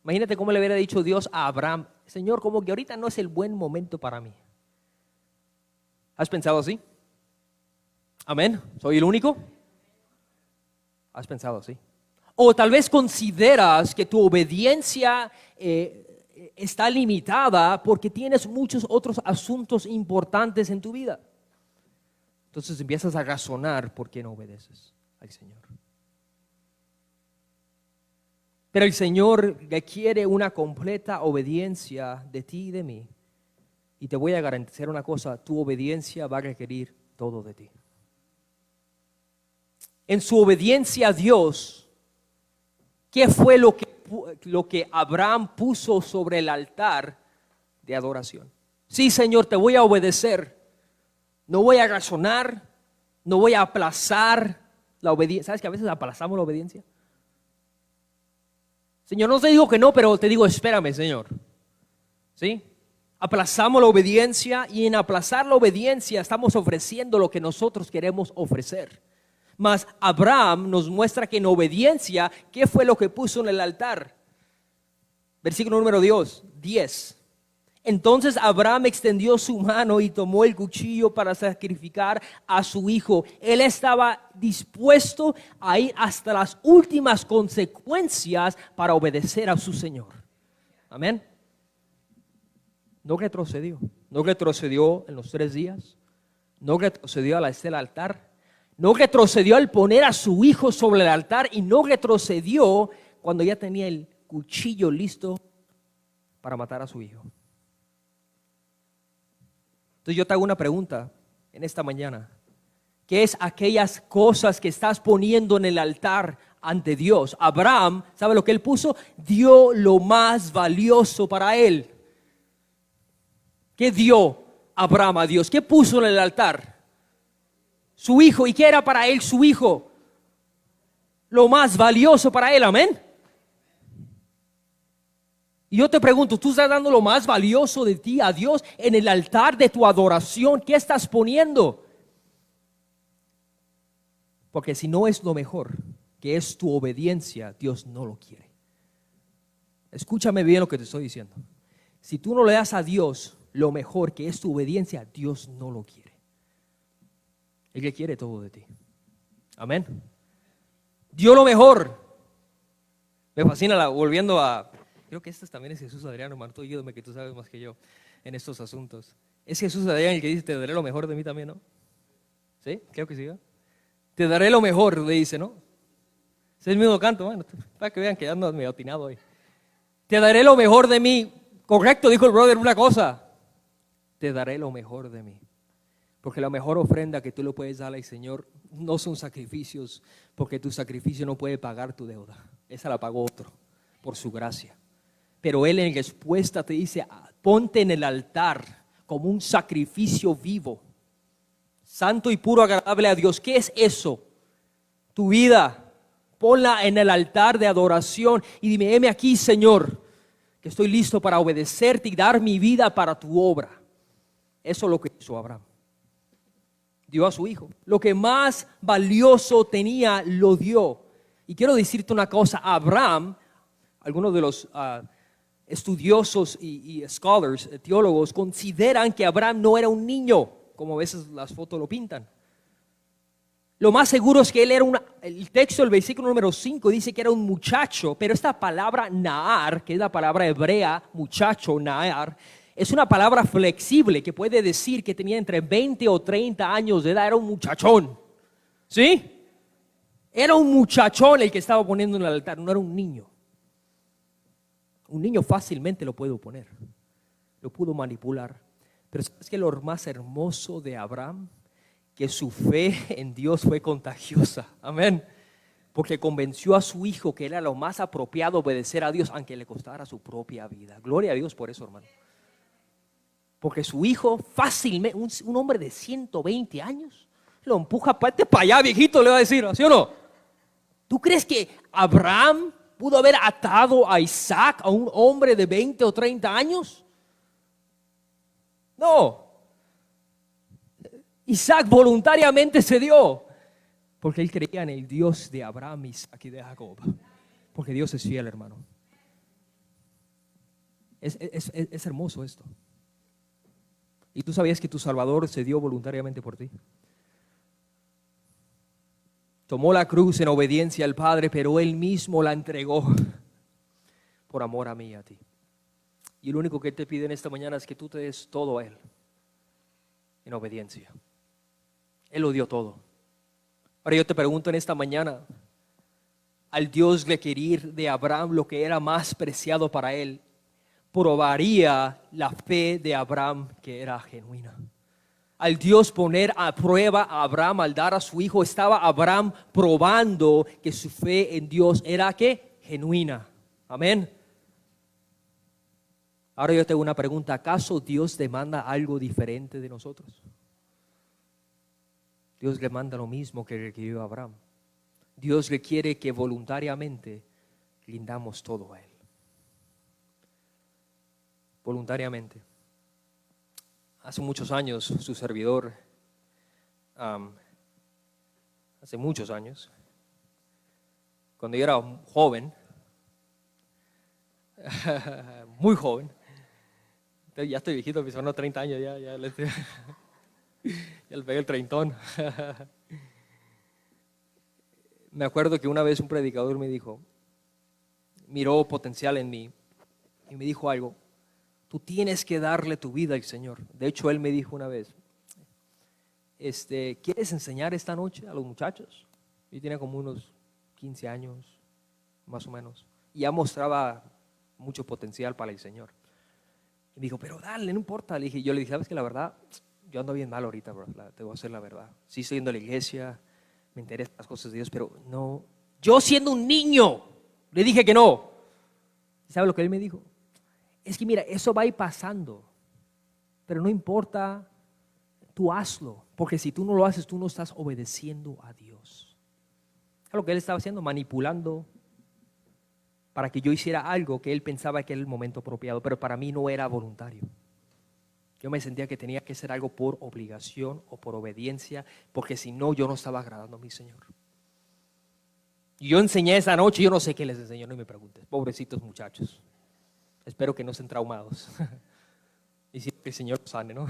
Imagínate cómo le hubiera dicho Dios a Abraham, Señor, como que ahorita no es el buen momento para mí. ¿Has pensado así? Amén. ¿Soy el único? ¿Has pensado así? O tal vez consideras que tu obediencia está limitada porque tienes muchos otros asuntos importantes en tu vida. Entonces empiezas a razonar por qué no obedeces al Señor. Pero el Señor requiere una completa obediencia de ti y de mí. Y te voy a garantizar una cosa, tu obediencia va a requerir todo de ti. En su obediencia a Dios, ¿qué fue lo que Abraham puso sobre el altar de adoración? Sí, Señor, te voy a obedecer. No voy a razonar, no voy a aplazar la obediencia. ¿Sabes que a veces aplazamos la obediencia? Señor, no te digo que no, pero te digo, espérame, Señor. ¿Sí? Aplazamos la obediencia y en aplazar la obediencia estamos ofreciendo lo que nosotros queremos ofrecer. Mas Abraham nos muestra que en obediencia, ¿qué fue lo que puso en el altar? Versículo número 10. Entonces Abraham extendió su mano y tomó el cuchillo para sacrificar a su hijo. Él estaba dispuesto a ir hasta las últimas consecuencias para obedecer a su Señor. Amén. No retrocedió. No retrocedió en los 3 días. No retrocedió al hacer el altar. No retrocedió al poner a su hijo sobre el altar. Y no retrocedió cuando ya tenía el cuchillo listo para matar a su hijo. Entonces yo te hago una pregunta en esta mañana. ¿Qué es aquellas cosas que estás poniendo en el altar ante Dios? Abraham, ¿sabe lo que él puso? Dio lo más valioso para él. ¿Qué dio Abraham a Dios? ¿Qué puso en el altar? Su hijo. ¿Y qué era para él su hijo? Lo más valioso para él, amén. Y yo te pregunto, ¿tú estás dando lo más valioso de ti a Dios en el altar de tu adoración? ¿Qué estás poniendo? Porque si no es lo mejor, que es tu obediencia, Dios no lo quiere. Escúchame bien lo que te estoy diciendo. Si tú no le das a Dios lo mejor, que es tu obediencia, Dios no lo quiere. Él quiere todo de ti. Amén. Dio lo mejor. Me fascina volviendo a... Creo que este también es Jesús Adrián, hermano. Tú ayúdame que tú sabes más que yo en estos asuntos. Es Jesús Adrián el que dice, te daré lo mejor de mí también, ¿no? ¿Sí? Creo que sí, ¿no? Te daré lo mejor, le dice, ¿no? Es el mismo canto, bueno, para que vean que ando medio atinado hoy. Te daré lo mejor de mí. Correcto, dijo el brother, una cosa. Te daré lo mejor de mí. Porque la mejor ofrenda que tú le puedes dar al Señor no son sacrificios, porque tu sacrificio no puede pagar tu deuda. Esa la pagó otro, por su gracia. Pero Él en respuesta te dice, ponte en el altar como un sacrificio vivo, santo y puro, agradable a Dios. ¿Qué es eso? Tu vida. Ponla en el altar de adoración y dime, heme aquí, Señor, que estoy listo para obedecerte y dar mi vida para tu obra. Eso es lo que hizo Abraham. Dio a su hijo. Lo que más valioso tenía, lo dio. Y quiero decirte una cosa, Abraham, algunos de los estudiosos y scholars, teólogos, consideran que Abraham no era un niño, como a veces las fotos lo pintan. Lo más seguro es que él era el texto del versículo número 5 dice que era un muchacho, pero esta palabra Nahar, que es la palabra hebrea, muchacho, Nahar, es una palabra flexible que puede decir que tenía entre 20 o 30 años de edad, era un muchachón. ¿Sí? Era un muchachón el que estaba poniendo en el altar, no era un niño. Un niño fácilmente lo puedo poner, lo pudo manipular. Pero ¿sabes qué es lo más hermoso de Abraham? Que su fe en Dios fue contagiosa. Amén. Porque convenció a su hijo que era lo más apropiado obedecer a Dios, aunque le costara su propia vida. Gloria a Dios por eso, hermano. Porque su hijo fácilmente, un hombre de 120 años, lo empuja para allá, viejito, le va a decir, ¿sí o no? ¿Tú crees que Abraham pudo haber atado a Isaac, a un hombre de 20 o 30 años? No. Isaac voluntariamente se dio porque él creía en el Dios de Abraham, Isaac y de Jacob. Porque Dios es fiel, hermano. Es hermoso esto. ¿Y tú sabías que tu Salvador se dio voluntariamente por ti? Tomó la cruz en obediencia al Padre, pero Él mismo la entregó por amor a mí y a ti. Y lo único que Él te pide en esta mañana es que tú te des todo a Él en obediencia. Él lo dio todo. Ahora yo te pregunto en esta mañana, al Dios requerir de Abraham lo que era más preciado para él, probaría la fe de Abraham que era genuina. Al Dios poner a prueba a Abraham al dar a su hijo, estaba Abraham probando que su fe en Dios era ¿qué? Genuina. Amén. Ahora yo tengo una pregunta, ¿acaso Dios demanda algo diferente de nosotros? Dios le manda lo mismo que requirió a Abraham. Dios requiere que voluntariamente rindamos todo a Él. Voluntariamente. Hace muchos años, su servidor, hace muchos años, cuando yo era joven, muy joven, ya estoy viejito, mis hermanos 30 años, ya le pegué el treintón. Me acuerdo que una vez un predicador me dijo, miró potencial en mí y me dijo algo, tú tienes que darle tu vida al Señor. De hecho, él me dijo una vez, ¿quieres enseñar esta noche a los muchachos? Yo tenía como unos 15 años, más o menos, y ya mostraba mucho potencial para el Señor. Y me dijo, pero dale, no importa. Yo le dije, ¿sabes que la verdad? yo ando bien mal ahorita, bro, te voy a hacer la verdad. Sí estoy yendo a la iglesia, me interesan las cosas de Dios, pero no. Yo siendo un niño, le dije que no. ¿Y sabe lo que él me dijo? Es que mira, eso va a ir pasando, pero no importa, tú hazlo, porque si tú no lo haces, tú no estás obedeciendo a Dios. ¿Sabes lo que él estaba haciendo? Manipulando para que yo hiciera algo que él pensaba que era el momento apropiado, pero para mí no era voluntario. Yo me sentía que tenía que hacer algo por obligación o por obediencia, porque si no, yo no estaba agradando a mi Señor. Y yo enseñé esa noche, yo no sé qué les enseñó, no me preguntes, pobrecitos muchachos. Espero que no estén traumados. Y si el Señor los sane, ¿no?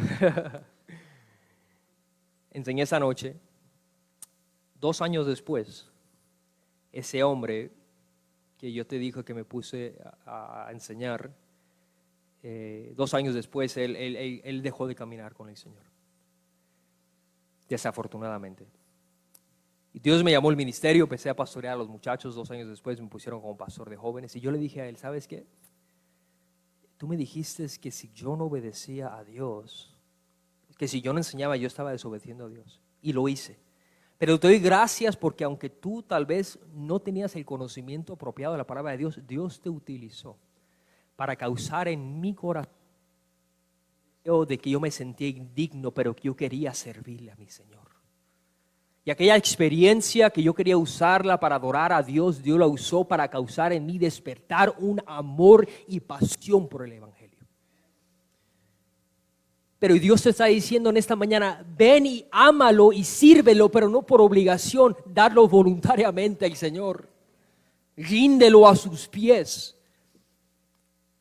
Enseñé esa noche. 2 años después, ese hombre que yo te dije que me puse a enseñar, 2 años después él dejó de caminar con el Señor, desafortunadamente. Y Dios me llamó al ministerio, empecé a pastorear a los muchachos. 2 años después me pusieron como pastor de jóvenes y yo le dije a él, ¿sabes qué? Tú me dijiste que si yo no obedecía a Dios, que si yo no enseñaba, yo estaba desobedeciendo a Dios, y lo hice. Pero te doy gracias porque aunque tú tal vez no tenías el conocimiento apropiado de la palabra de Dios, Dios te utilizó para causar en mi corazón de que yo me sentía indigno, pero que yo quería servirle a mi Señor. Y aquella experiencia que yo quería usarla para adorar a Dios, Dios la usó para causar en mí despertar un amor y pasión por el Evangelio. Pero Dios te está diciendo en esta mañana, ven y ámalo y sírvelo, pero no por obligación, darlo voluntariamente al Señor. Ríndelo a sus pies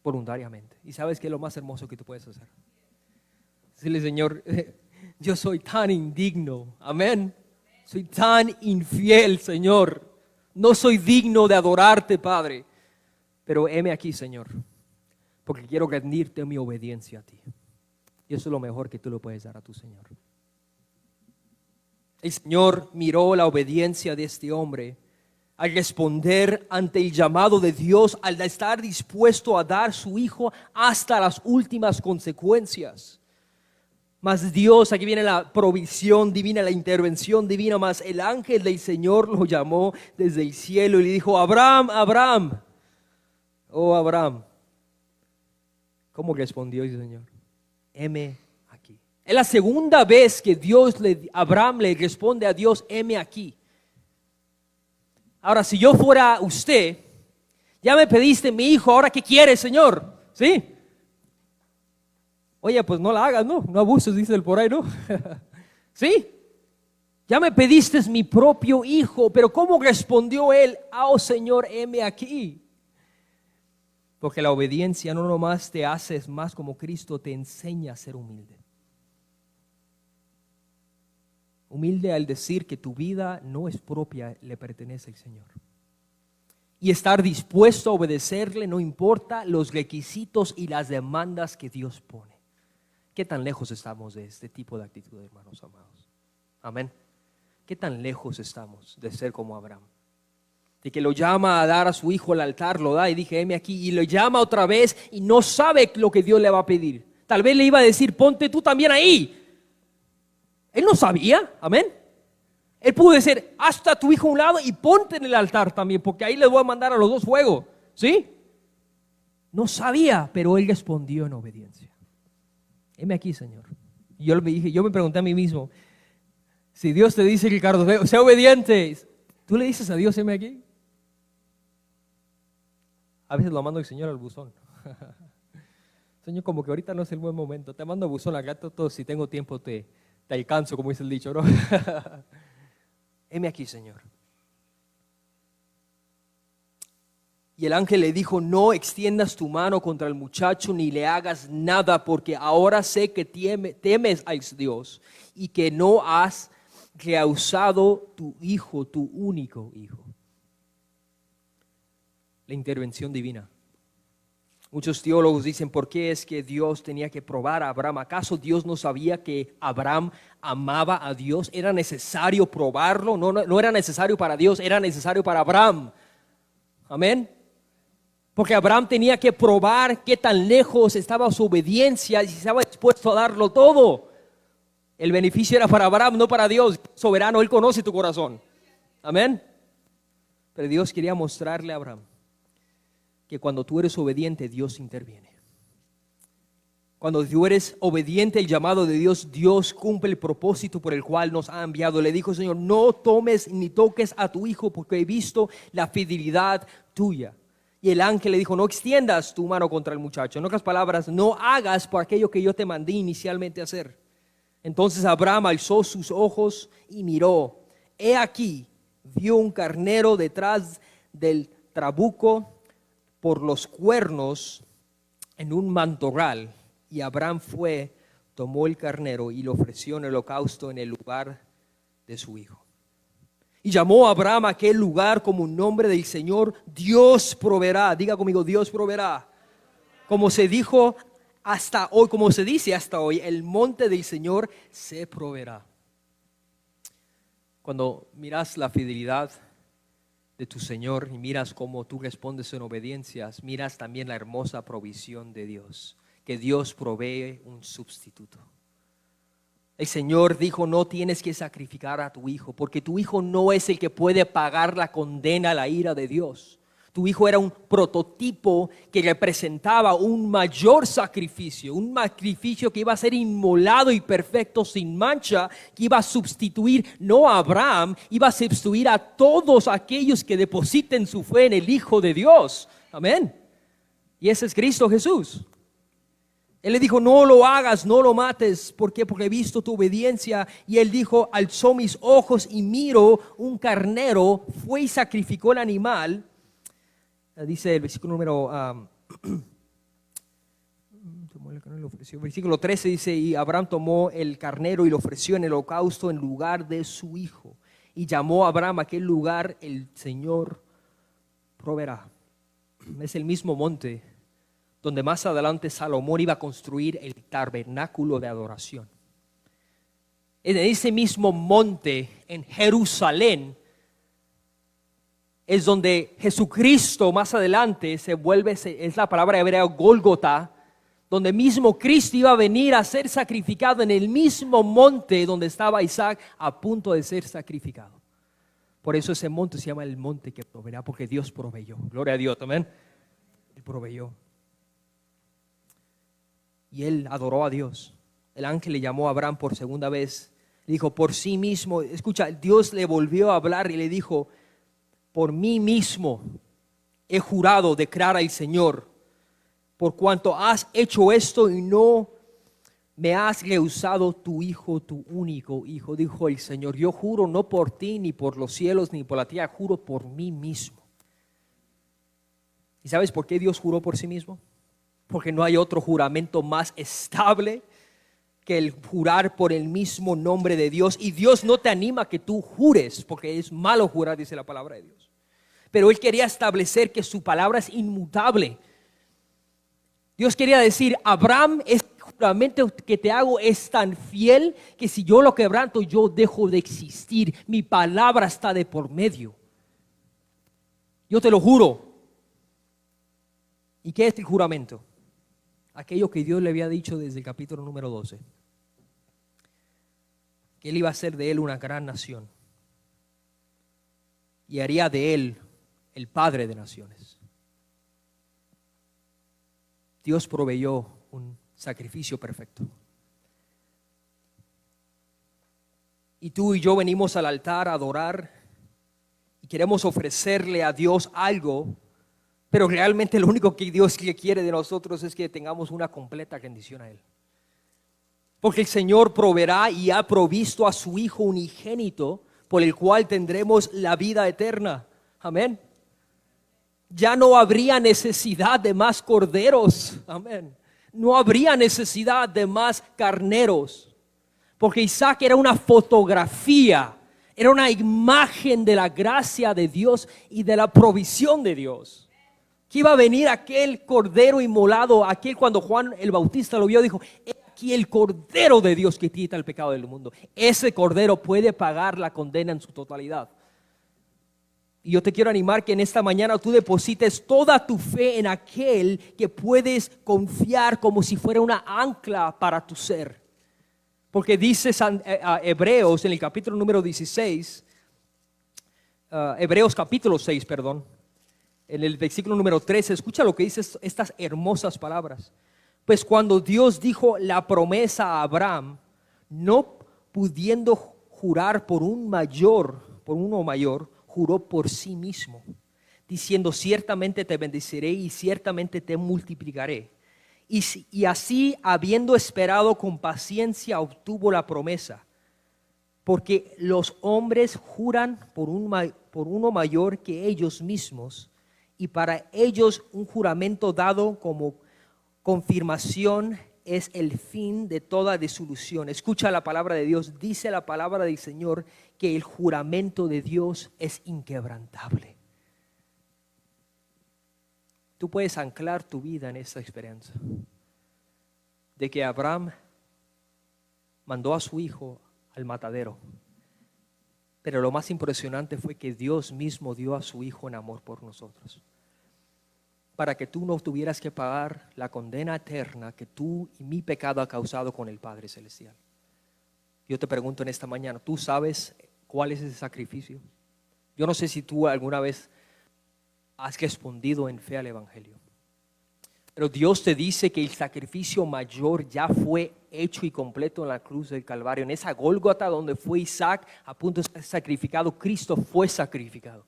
voluntariamente. ¿Y sabes qué es lo más hermoso que tú puedes hacer? Decirle, Señor, yo soy tan indigno, amén. Soy tan infiel, Señor. No soy digno de adorarte, Padre. Pero heme aquí, Señor, porque quiero rendirte mi obediencia a ti. Y eso es lo mejor que tú le puedes dar a tu Señor. El Señor miró la obediencia de este hombre al responder ante el llamado de Dios, al estar dispuesto a dar su hijo hasta las últimas consecuencias. Mas Dios, aquí viene la provisión divina, la intervención divina, mas el ángel del Señor lo llamó desde el cielo y le dijo, Abraham, Abraham, oh Abraham. ¿Cómo respondió el Señor? Heme aquí. Es la segunda vez que Abraham le responde a Dios, heme aquí. Ahora, si yo fuera usted, ya me pediste mi hijo, ahora ¿qué quieres, Señor? ¿Sí? Oye, pues no la hagas, ¿no? No abuses, dice el por ahí, ¿no? ¿Sí? Ya me pediste mi propio hijo, pero ¿cómo respondió él? Oh Señor, heme aquí. Porque la obediencia no nomás te hace más como Cristo, te enseña a ser humilde. Humilde al decir que tu vida no es propia, le pertenece al Señor. Y estar dispuesto a obedecerle, no importa los requisitos y las demandas que Dios pone. ¿Qué tan lejos estamos de este tipo de actitud, hermanos amados? Amén. ¿Qué tan lejos estamos de ser como Abraham? De que lo llama a dar a su hijo al altar, lo da y dije, heme aquí, y lo llama otra vez y no sabe lo que Dios le va a pedir. Tal vez le iba a decir, ponte tú también ahí. Él no sabía, amén. Él pudo decir, hasta tu hijo a un lado y ponte en el altar también, porque ahí les voy a mandar a los dos fuego, ¿sí? No sabía, pero él respondió en obediencia. Heme aquí, Señor. Y yo me pregunté a mí mismo, si Dios te dice, Ricardo, sea obediente, ¿tú le dices a Dios, heme aquí? A veces lo mando el Señor al buzón. Señor, como que ahorita no es el buen momento. Te mando al buzón al gato, todo, si tengo tiempo te alcanzo, como dice el dicho, ¿no? Heme aquí, Señor. Y el ángel le dijo, no extiendas tu mano contra el muchacho ni le hagas nada, porque ahora sé que temes a Dios y que no has rehusado tu hijo, tu único hijo. La intervención divina. Muchos teólogos dicen, ¿por qué es que Dios tenía que probar a Abraham? ¿Acaso Dios no sabía que Abraham amaba a Dios? ¿Era necesario probarlo? No era necesario para Dios, era necesario para Abraham. Amén. Porque Abraham tenía que probar qué tan lejos estaba su obediencia y si estaba dispuesto a darlo todo. El beneficio era para Abraham, no para Dios. Soberano, Él conoce tu corazón. Amén. Pero Dios quería mostrarle a Abraham que cuando tú eres obediente, Dios interviene. Cuando tú eres obediente al llamado de Dios, Dios cumple el propósito por el cual nos ha enviado. Le dijo el Señor, no tomes ni toques a tu hijo porque he visto la fidelidad tuya. Y el ángel le dijo, no extiendas tu mano contra el muchacho. En otras palabras, no hagas por aquello que yo te mandé inicialmente a hacer. Entonces Abraham alzó sus ojos y miró. He aquí, vio un carnero detrás del trabuco por los cuernos en un mantorral. Y Abraham fue, tomó el carnero y lo ofreció en holocausto en el lugar de su hijo. Y llamó a Abraham a aquel lugar como un nombre del Señor, Dios proveerá. Diga conmigo, Dios proveerá. Como se dijo hasta hoy, como se dice hasta hoy, el monte del Señor se proveerá. Cuando miras la fidelidad de tu Señor y miras cómo tú respondes en obediencias, miras también la hermosa provisión de Dios, que Dios provee un sustituto. El Señor dijo, no tienes que sacrificar a tu hijo, porque tu hijo no es el que puede pagar la condena, la ira de Dios. Tu hijo era un prototipo que representaba un mayor sacrificio, un sacrificio que iba a ser inmolado y perfecto sin mancha, que iba a sustituir no a Abraham, iba a sustituir a todos aquellos que depositen su fe en el Hijo de Dios. Amén. Y ese es Cristo Jesús. Él le dijo, no lo hagas, no lo mates. ¿Por qué? Porque he visto tu obediencia. Y él dijo, alzó mis ojos y miro un carnero, fue y sacrificó el animal. Dice el versículo número versículo 13 dice, y Abraham tomó el carnero y lo ofreció en el holocausto en lugar de su hijo. Y llamó a Abraham a aquel lugar, el Señor proveerá. Es el mismo monte donde más adelante Salomón iba a construir el tabernáculo de adoración. En ese mismo monte en Jerusalén es donde Jesucristo más adelante se vuelve, es la palabra hebrea Gólgota, donde mismo Cristo iba a venir a ser sacrificado en el mismo monte donde estaba Isaac a punto de ser sacrificado. Por eso ese monte se llama el monte que proveerá, porque Dios proveyó. Gloria a Dios, amén. Él proveyó. Y él adoró a Dios. El ángel le llamó a Abraham por segunda vez. Le dijo, por sí mismo, escucha, Dios le volvió a hablar y le dijo, por mí mismo he jurado, declara el Señor, por cuanto has hecho esto y no me has rehusado tu hijo, tu único hijo, dijo el Señor. Yo juro no por ti, ni por los cielos, ni por la tierra, juro por mí mismo. ¿Y sabes por qué Dios juró por sí mismo? Porque no hay otro juramento más estable que el jurar por el mismo nombre de Dios. Y Dios no te anima a que tú jures, porque es malo jurar, dice la palabra de Dios. Pero Él quería establecer que su palabra es inmutable. Dios quería decir, Abraham, este juramento que te hago es tan fiel que si yo lo quebranto, yo dejo de existir. Mi palabra está de por medio. Yo te lo juro. ¿Y qué es el juramento? Aquello que Dios le había dicho desde el capítulo número 12. Que Él iba a hacer de él una gran nación. Y haría de él el padre de naciones. Dios proveyó un sacrificio perfecto. Y tú y yo venimos al altar a adorar y queremos ofrecerle a Dios algo, pero realmente lo único que Dios quiere de nosotros es que tengamos una completa rendición a Él. Porque el Señor proveerá y ha provisto a su Hijo unigénito por el cual tendremos la vida eterna. Amén. Ya no habría necesidad de más corderos. Amén. No habría necesidad de más carneros. Porque Isaac era una fotografía, era una imagen de la gracia de Dios y de la provisión de Dios. Que iba a venir aquel cordero inmolado, aquel cuando Juan el Bautista lo vio, dijo, he aquí el cordero de Dios que quita el pecado del mundo. Ese cordero puede pagar la condena en su totalidad. Y yo te quiero animar que en esta mañana tú deposites toda tu fe en aquel que puedes confiar como si fuera una ancla para tu ser. Porque dice a Hebreos en el capítulo número 16, Hebreos capítulo 6, perdón, en el versículo número 13, escucha lo que dice estas hermosas palabras. Pues cuando Dios dijo la promesa a Abraham, no pudiendo jurar por uno mayor, juró por sí mismo, diciendo: ciertamente te bendeciré y ciertamente te multiplicaré. Y así, habiendo esperado con paciencia, obtuvo la promesa. Porque los hombres juran por uno mayor que ellos mismos, y para ellos un juramento dado como confirmación es el fin de toda disolución. Escucha la palabra de Dios. Dice la palabra del Señor que el juramento de Dios es inquebrantable. Tú puedes anclar tu vida en esta esperanza de que Abraham mandó a su hijo al matadero, pero lo más impresionante fue que Dios mismo dio a su hijo en amor por nosotros, para que tú no tuvieras que pagar la condena eterna que tú y mi pecado ha causado con el Padre Celestial. Yo te pregunto en esta mañana, ¿tú sabes cuál es ese sacrificio? Yo no sé si tú alguna vez has respondido en fe al Evangelio, pero Dios te dice que el sacrificio mayor ya fue hecho y completo en la cruz del Calvario. En esa Gólgota donde fue Isaac a punto de ser sacrificado, Cristo fue sacrificado.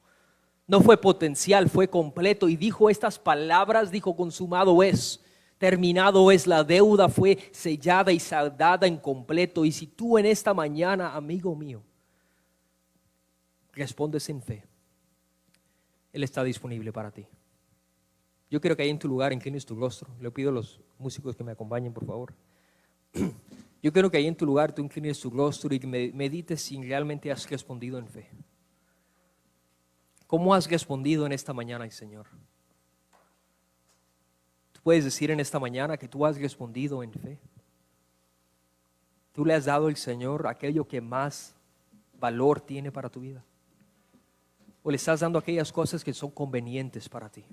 No fue potencial, fue completo. Y dijo estas palabras, dijo: consumado es, terminado es, la deuda fue sellada y saldada en completo. Y si tú en esta mañana, amigo mío, respondes en fe, Él está disponible para ti. Yo quiero que ahí en tu lugar inclines tu rostro. Le pido a los músicos que me acompañen, por favor. Yo quiero que ahí en tu lugar tú inclines tu rostro y medites si realmente has respondido en fe. ¿Cómo has respondido en esta mañana al Señor? Tú puedes decir en esta mañana que tú has respondido en fe. Tú le has dado al Señor aquello que más valor tiene para tu vida. O le estás dando aquellas cosas que son convenientes para ti.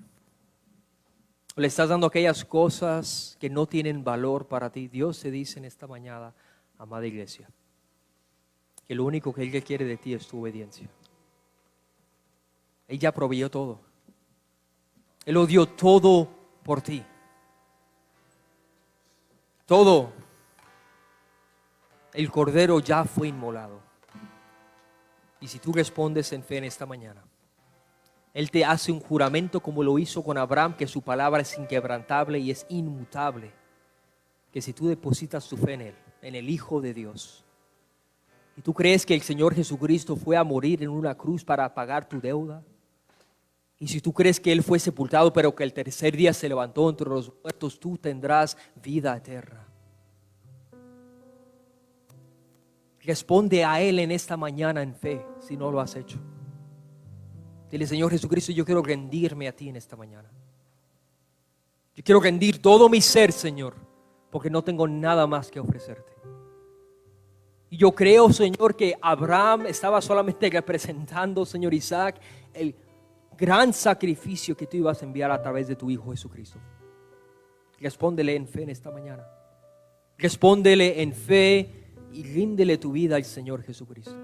O le estás dando aquellas cosas que no tienen valor para ti. Dios te dice en esta mañana, amada iglesia, que lo único que Él quiere de ti es tu obediencia. Él ya proveyó todo. Él lo dio todo por ti. Todo. El cordero ya fue inmolado. Y si tú respondes en fe en esta mañana, Él te hace un juramento como lo hizo con Abraham, que su palabra es inquebrantable y es inmutable. Que si tú depositas tu fe en Él, en el Hijo de Dios, y tú crees que el Señor Jesucristo fue a morir en una cruz para pagar tu deuda, y si tú crees que Él fue sepultado pero que el tercer día se levantó entre los muertos, tú tendrás vida eterna. Responde a Él en esta mañana en fe, si no lo has hecho. Dile: Señor Jesucristo, yo quiero rendirme a ti en esta mañana. Yo quiero rendir todo mi ser, Señor, porque no tengo nada más que ofrecerte. Y yo creo, Señor, que Abraham estaba solamente representando, Señor Isaac, el gran sacrificio que tú ibas a enviar a través de tu Hijo Jesucristo. Respóndele en fe en esta mañana. Respóndele en fe y ríndele tu vida al Señor Jesucristo.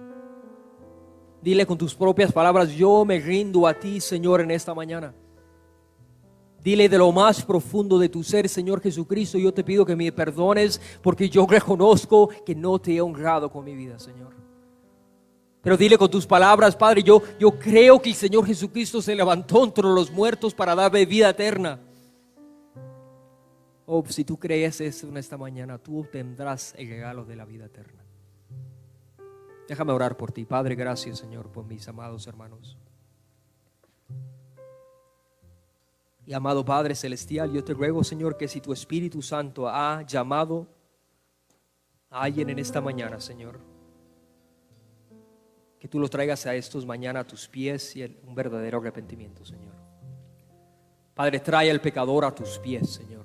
Dile con tus propias palabras: yo me rindo a ti, Señor, en esta mañana. Dile de lo más profundo de tu ser: Señor Jesucristo, yo te pido que me perdones porque yo reconozco que no te he honrado con mi vida, Señor. Pero dile con tus palabras: Padre, yo creo que el Señor Jesucristo se levantó entre los muertos para darme vida eterna. Oh, si tú crees eso en esta mañana, tú obtendrás el regalo de la vida eterna. Déjame orar por ti. Padre, gracias, Señor, por mis amados hermanos. Y amado Padre Celestial, yo te ruego, Señor, que si tu Espíritu Santo ha llamado a alguien en esta mañana, Señor, que tú lo traigas a estos mañana a tus pies y un verdadero arrepentimiento, Señor. Padre, trae al pecador a tus pies, Señor.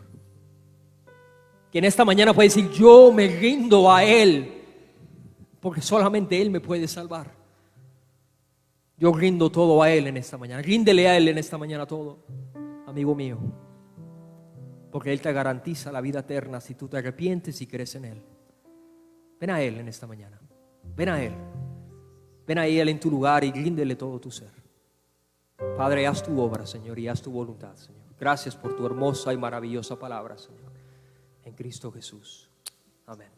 Que en esta mañana puede decir: yo me rindo a Él, porque solamente Él me puede salvar. Yo rindo todo a Él en esta mañana. Ríndele a Él en esta mañana todo, amigo mío, porque Él te garantiza la vida eterna si tú te arrepientes y crees en Él. Ven a Él en esta mañana. Ven a Él. Ven a Él en tu lugar y ríndele todo tu ser. Padre, haz tu obra, Señor, y haz tu voluntad, Señor. Gracias por tu hermosa y maravillosa palabra, Señor. En Cristo Jesús. Amén.